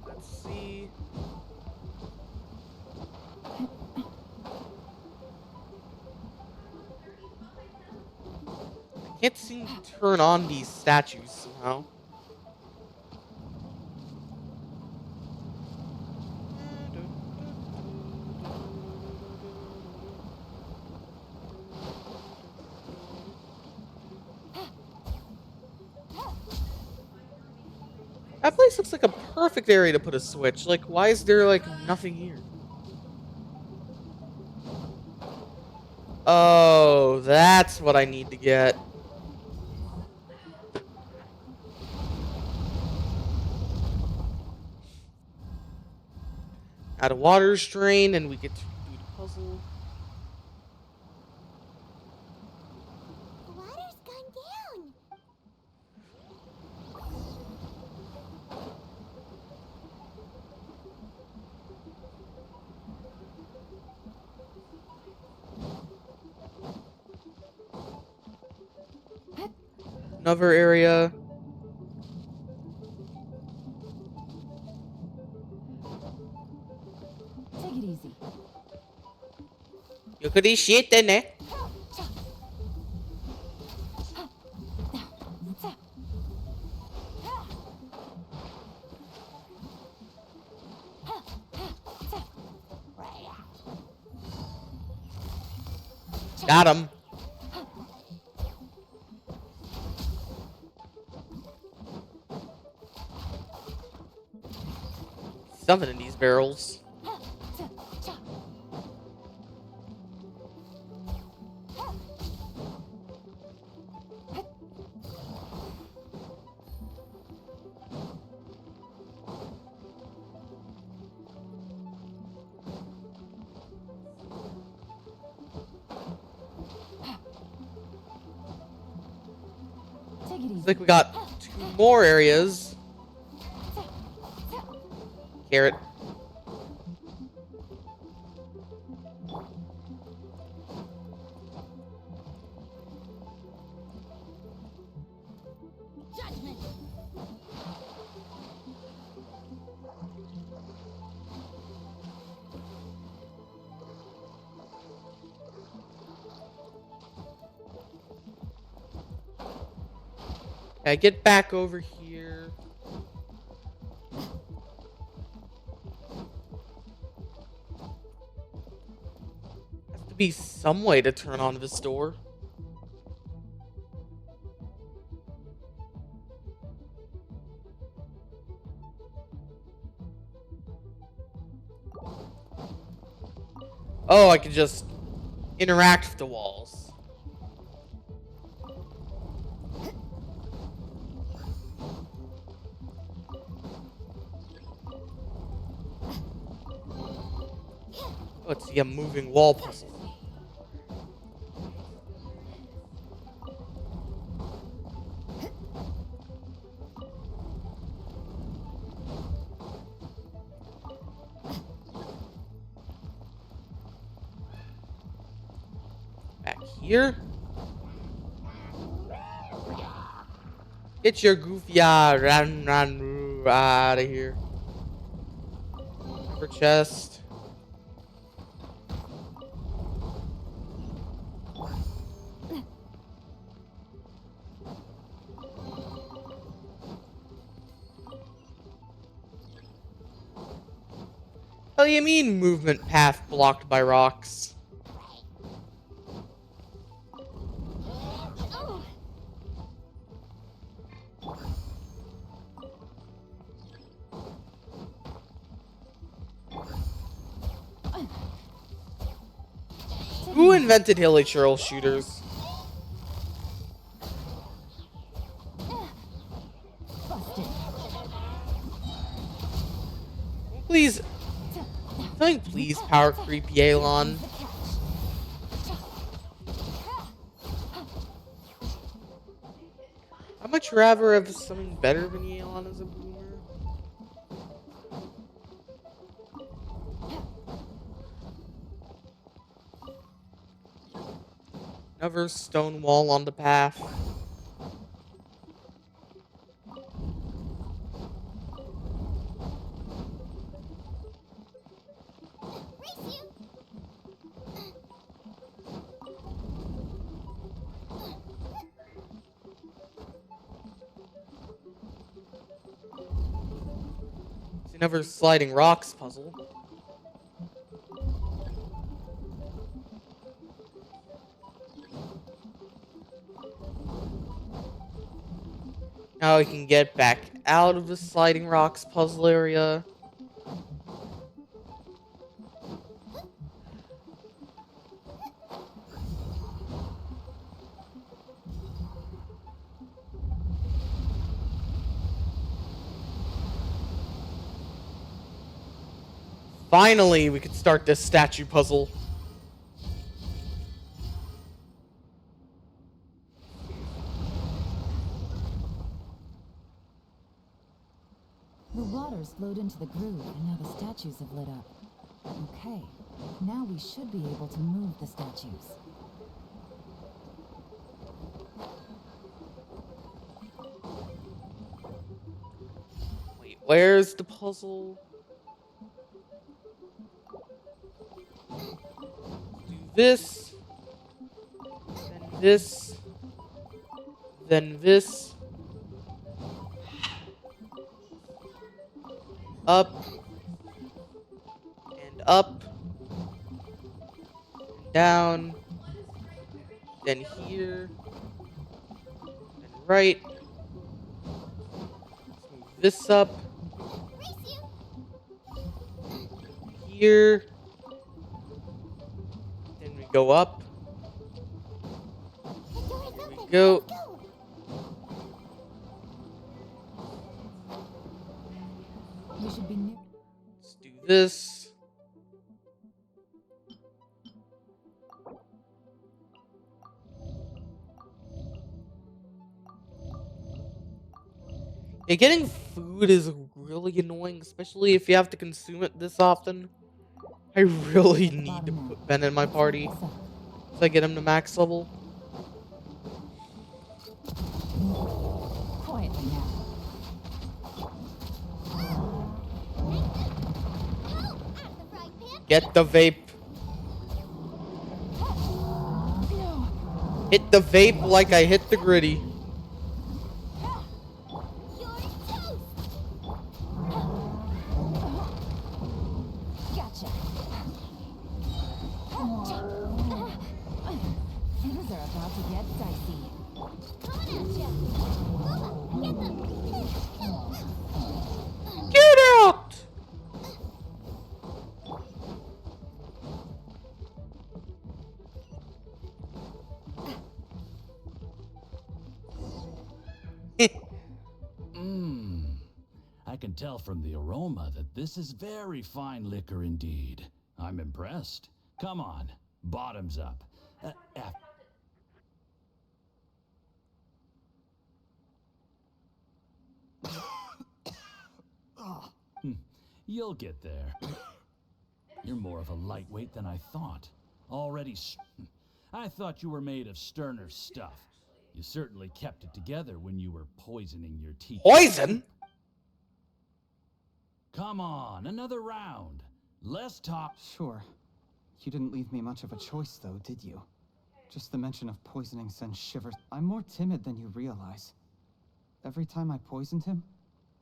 Let's see. I can't seem to turn on these statues somehow. That place looks like a perfect area to put a switch. Like, why is there, like, nothing here? Oh, that's what I need to get. Add a water strain, and we get to do the puzzle. The water's gone down. Another area. Take it easy. You could eat shit, then, eh? Got him. Something in these barrels. Take it easy. Looks like we got 2 more areas. Carrot. Judgment. Okay, get back over here. Has to be some way to turn on this door. Oh, I can just interact with the walls. Oh, it's a moving wall puzzle. Back here. Get your goofy run out of here. Upper chest. Hell you mean movement path blocked by rocks? Oh, Who invented hilly trail shooters? Busted. Please, something please power creep Yelan. I'd much rather have something better than Yelan as a boomer. Another stone wall on the path. race you! It's another sliding rocks puzzle. Now we can get back out of the sliding rocks puzzle area. Finally, we could start this statue puzzle. The waters flowed into the groove, and now the statues have lit up. Okay, now we should be able to move the statues. Wait, where's the puzzle? Do this, then this, then this. Up and up and down, then here, then right. Let's move this up Race you! here, then we go up. The door is Here we open. go. Let's go! We should be near. Let's do this. Yeah, getting food is really annoying, especially if you have to consume it this often. I really need to put Ben in my party so I get him to max level. Quietly now. Out of the frying pan! Get the vape. No. Hit the vape like I hit the gritty. You're toast! Gotcha. Things are about to get dicey. Coming at ya! Luma, get them! Get out! I can tell from the aroma that this is very fine liquor indeed. I'm impressed. Come on, bottoms up. You'll get there. You're more of a lightweight than I thought. I thought you were made of sterner stuff. You certainly kept it together when you were poisoning your teeth. Poison? Come on, another round. Less talk. Sure. You didn't leave me much of a choice, though, did you? Just the mention of poisoning sends shivers. I'm more timid than you realize. Every time I poisoned him,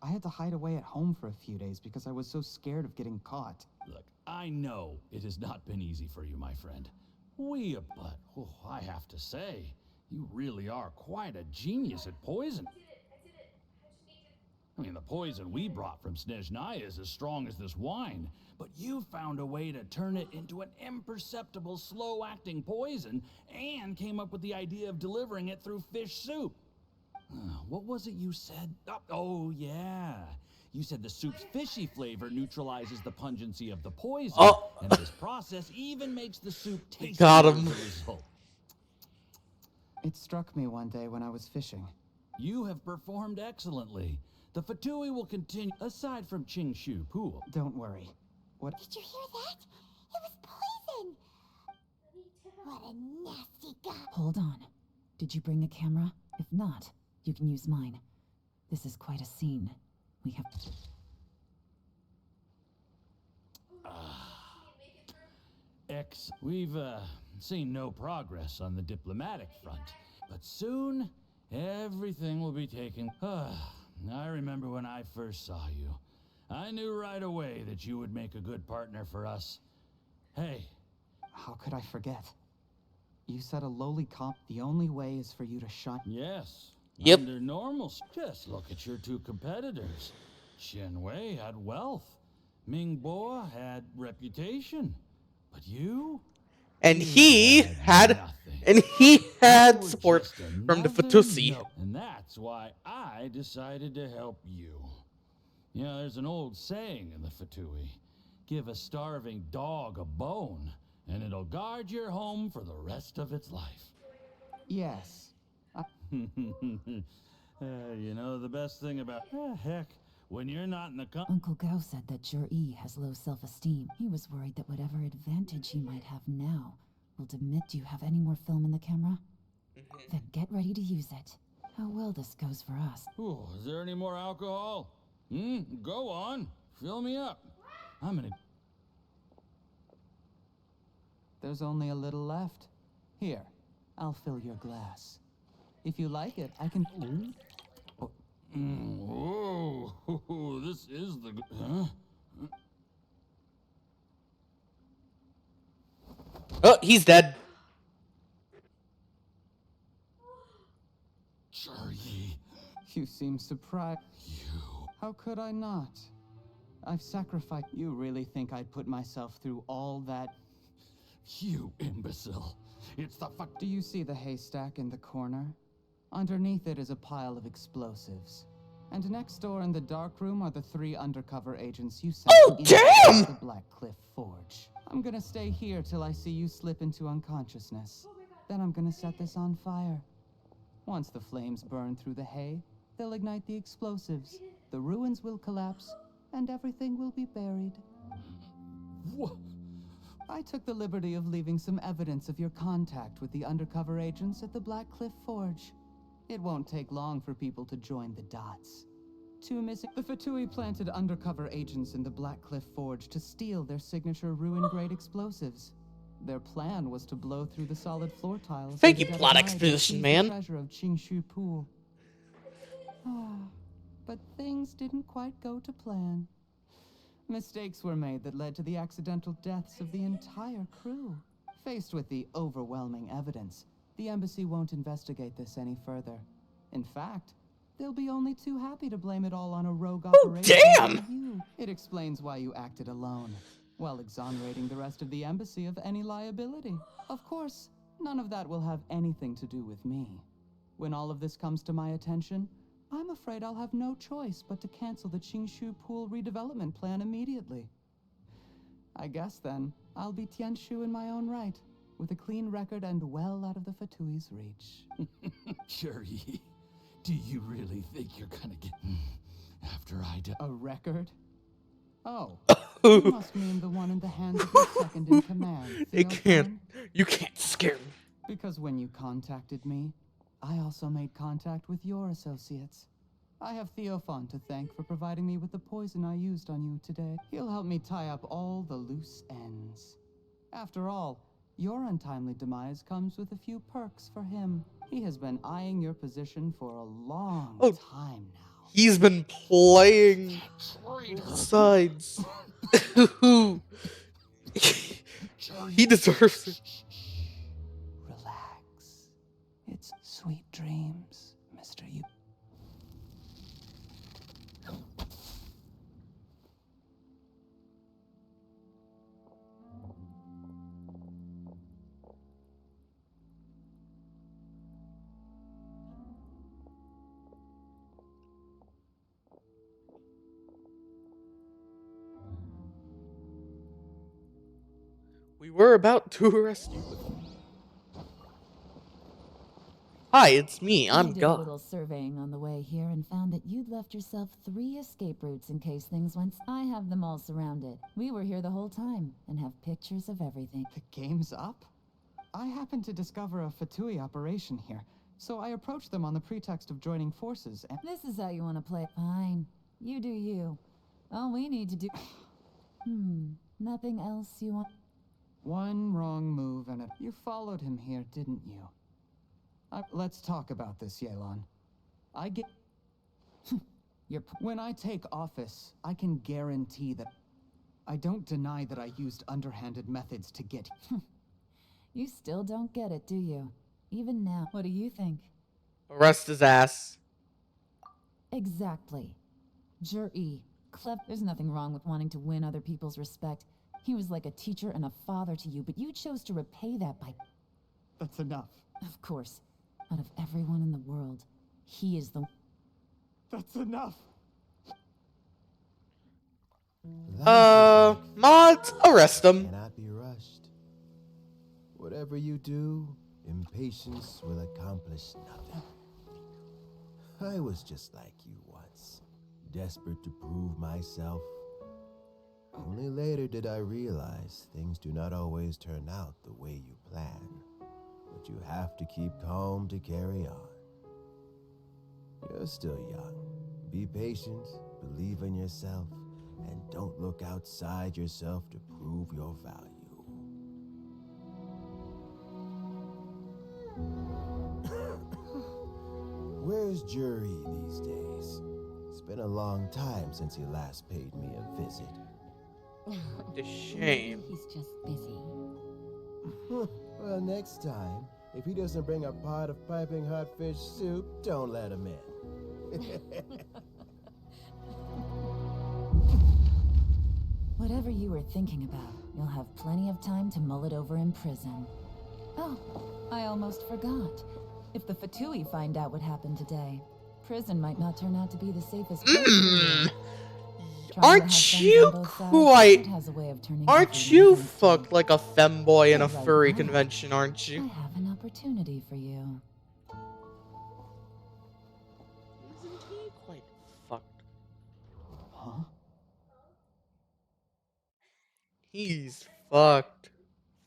I had to hide away at home for a few days because I was so scared of getting caught. Look, I know it has not been easy for you, my friend. But I have to say, you really are quite a genius at poison. I mean, the poison we brought from Snezhnaya is as strong as this wine, but you found a way to turn it into an imperceptible, slow-acting poison and came up with the idea of delivering it through fish soup. What was it you said? Oh, yeah. You said the soup's fishy flavor neutralizes the pungency of the poison, Oh. and this process even makes the soup tastier Got him. as a result. It struck me one day when I was fishing. You have performed excellently. The fatui will continue, aside from Qingshu Pool. Don't worry. What? Did you hear that? It was poison! What a nasty guy. Hold on. Did you bring a camera? If not, you can use mine. This is quite a scene. We have... We've seen no progress on the diplomatic front, but soon everything will be taken. I remember when I first saw you. I knew right away that you would make a good partner for us. Hey. How could I forget? You said a lowly comp, the only way is for you to shine. Yes. Yep. Under normal, just look at your two competitors. Chen Wei had wealth. Ming Bo had reputation. But you? And You he had nothing. You were support just from the another Fatusi. no- And that's why I decided to help you. You know, there's an old saying in the Fatui. Give a starving dog a bone, and it'll guard your home for the rest of its life. Yes. You know, the best thing about... heck, when you're not in the... Uncle Gao said that Jur-E has low self-esteem. He was worried that whatever advantage he might have now will diminish. Do you have any more film in the camera? Then get ready to use it. How well this goes for us. Ooh, is there any more alcohol? Go on. Fill me up. I'm gonna... There's only a little left. Here, I'll fill your glass. If you like it, I can... Whoa, this is the... Huh? Oh, he's dead. Jur-E, You seem surprised. you... How could I not? I've sacrificed... You really think I'd put myself through all that? You imbecile. It's the Do you see the haystack in the corner? Underneath it is a pile of explosives. And next door in the dark room are the 3 undercover agents you sent Oh, damn! the Black Cliff Forge. I'm gonna stay here till I see you slip into unconsciousness. Then I'm gonna set this on fire. Once the flames burn through the hay, they'll ignite the explosives. The ruins will collapse, and everything will be buried. What? I took the liberty of leaving some evidence of your contact with the undercover agents at the Black Cliff Forge. It won't take long for people to join the dots. 2 missing... The Fatui planted undercover agents in the Black Cliff Forge to steal their signature ruin-grade explosives. Their plan was to blow through the solid floor tiles... Thank you, and plot detonate exposition, the man. treasure of Qingshu Pool. But things didn't quite go to plan. Mistakes were made that led to the accidental deaths of the entire crew. Faced with the overwhelming evidence, the embassy won't investigate this any further. In fact, they'll be only too happy to blame it all on a rogue operation. damn! by you. It explains why you acted alone, while exonerating the rest of the embassy of any liability. Of course, none of that will have anything to do with me. When all of this comes to my attention, I'm afraid I'll have no choice but to cancel the Qingshu Pool redevelopment plan immediately. I guess then, I'll be Tianshu in my own right, with a clean record and well out of the Fatui's reach. Jur-E, do you really think you're gonna get... after I die? A record? Oh, you must mean the one in the hands of your second in command, You can't scare me. Because when you contacted me, I also made contact with your associates. I have Theophan to thank for providing me with the poison I used on you today. He'll help me tie up all the loose ends. After all, your untimely demise comes with a few perks for him. He has been eyeing your position for a long time now. He's been playing both sides. He deserves it. Relax. It's sweet dreams, Mr. You. We were about to arrest you. Hi, it's me. I I'm did a God. little surveying on the way here and found that you'd left yourself 3 escape routes in case things went. I have them all surrounded. We were here the whole time and have pictures of everything. The game's up? I happened to discover a fatui operation here, so I approached them on the pretext of joining forces and— This is how you want to play. Fine. You do you. All we need to do... Nothing else you want? One wrong move and you followed him here, didn't you? Let's talk about this, Yelan. I get... When I take office, I can guarantee that... I don't deny that I used underhanded methods to get... You still don't get it, do you? Even now. What do you think? Arrest his ass. Exactly. Jur-E. There's nothing wrong with wanting to win other people's respect. He was like a teacher and a father to you, but you chose to repay that by... That's enough. Of course. Out of everyone in the world, he is the... That's enough! Mods, arrest him. Cannot be rushed. Whatever you do, impatience will accomplish nothing. I was just like you once, desperate to prove myself. Only later did I realize things do not always turn out the way you plan. But you have to keep calm to carry on. You're still young. Be patient, believe in yourself, and don't look outside yourself to prove your value. Where's Jury these days? It's been a long time since he last paid me a visit. What a shame. He's just busy. Well, next time, if he doesn't bring a pot of piping hot fish soup, don't let him in. Whatever you were thinking about, you'll have plenty of time to mull it over in prison. Oh, I almost forgot. If the Fatui find out what happened today, prison might not turn out to be the safest place for you. Aren't you quite... Aren't you fucked like a femboy in a furry convention, aren't I you? have an opportunity for you. Isn't he quite fucked? Huh? He's fucked.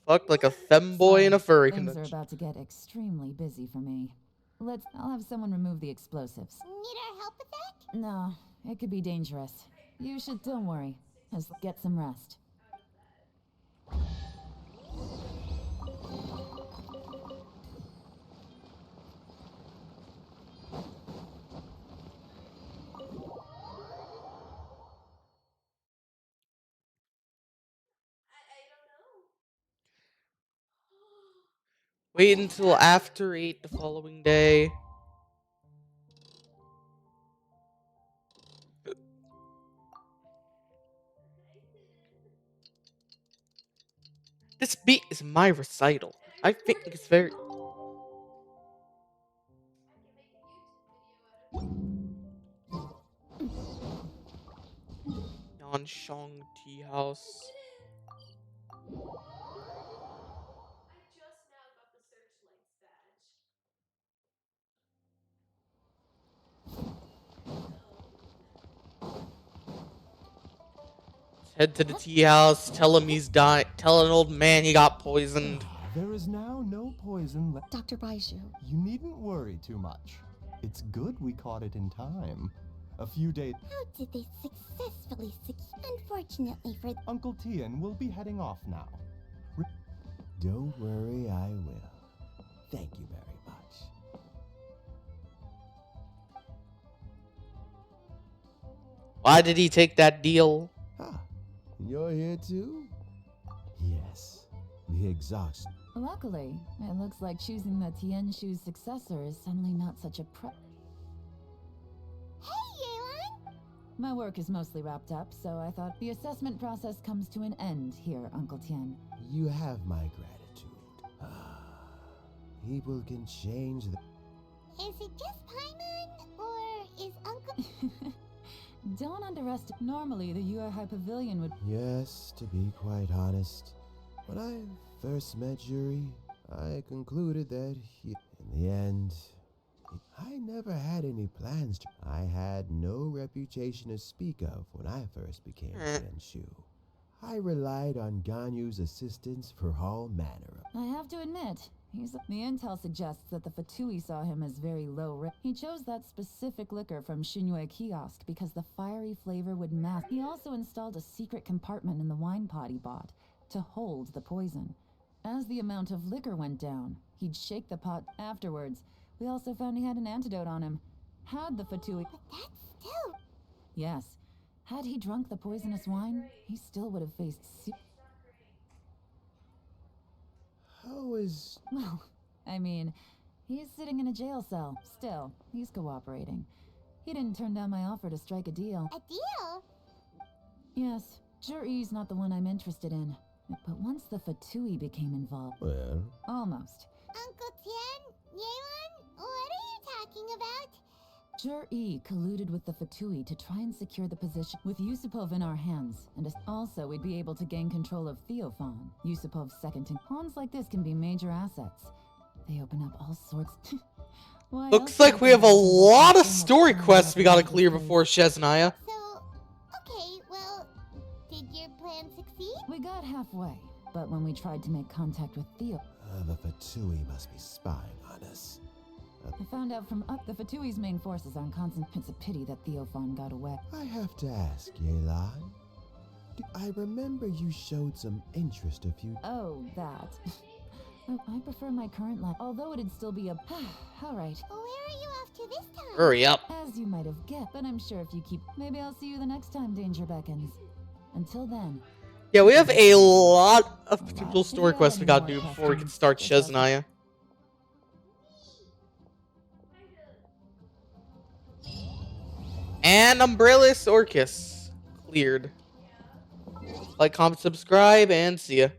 Fucked like a femboy in a furry Things convention. are about to get extremely busy for me. I'll have someone remove the explosives. Need our help with that? No, it could be dangerous. You should, don't worry. Just get some rest. Wait until after 8 the following day. This beat is my recital. I think it's very... Yanshong Tea House. Head to the tea house, tell him he's dying, tell an old man he got poisoned. There is now no poison left. Dr. Baiju. You needn't worry too much. It's good we caught it in time. A few days. How did they successfully Unfortunately for Uncle Tian will be heading off now. Don't worry, I will. Thank you very much. Why did he take that deal? Ah, you're here too? Yes, the exhaust. Luckily, it looks like choosing the Tianshu's successor is suddenly not such a Hey, Yelan! My work is mostly wrapped up, so I thought the assessment process comes to an end here, Uncle Tien. You have my gratitude. People can change the... Is it just Paimon, or is Uncle... Don't underestimate. Normally, the Yuehai Pavilion would... Yes, to be quite honest, when I first met Yuri, I concluded that he... In the end, I never had any plans to... I had no reputation to speak of when I first became Tianshu. I relied on Ganyu's assistance for all manner of... I have to admit, the intel suggests that the fatui saw him as very low risk. He chose that specific liquor from Shunyue kiosk because the fiery flavor would mask. He also installed a secret compartment in the wine pot he bought to hold the poison. As the amount of liquor went down, he'd shake the pot afterwards. We also found he had an antidote on him. Had the fatui... But that's still... Yes. Had he drunk the poisonous wine, he still would have faced... How is... Well, I mean, he's sitting in a jail cell. Still, he's cooperating. He didn't turn down my offer to strike a deal. A deal? Yes, Juri's not the one I'm interested in. But once the fatui became involved... Well... Almost. Uncle Tien? Yelan? What are you talking about? Juri colluded with the fatui to try and secure the position with Yusupov in our hands, and also we'd be able to gain control of Theophan, Yusupov's second in. Pawns like this can be major assets. They open up all sorts. Why Looks else like would we they have a open up lot of so much story time quests we gotta after clear this before place? Shesnaya. So, okay, well, did your plan succeed? We got halfway, but when we tried to make contact with Theo, the Fatui must be spying on us. I found out from the Fatui's main forces on constant. It's a pity that Theophan got away. I have to ask, Yelan. I remember you showed some interest a few... Oh, that. I prefer my current life, although it'd still be a... All right. Where are you off to this time? Hurry up. As you might have guessed, but I'm sure if you keep... Maybe I'll see you the next time danger beckons. Until then... Yeah, we have a lot of potential story quests we gotta do before we can start Shesnaya. And Umbrellis Orcus cleared. Like, comment, subscribe, and see ya.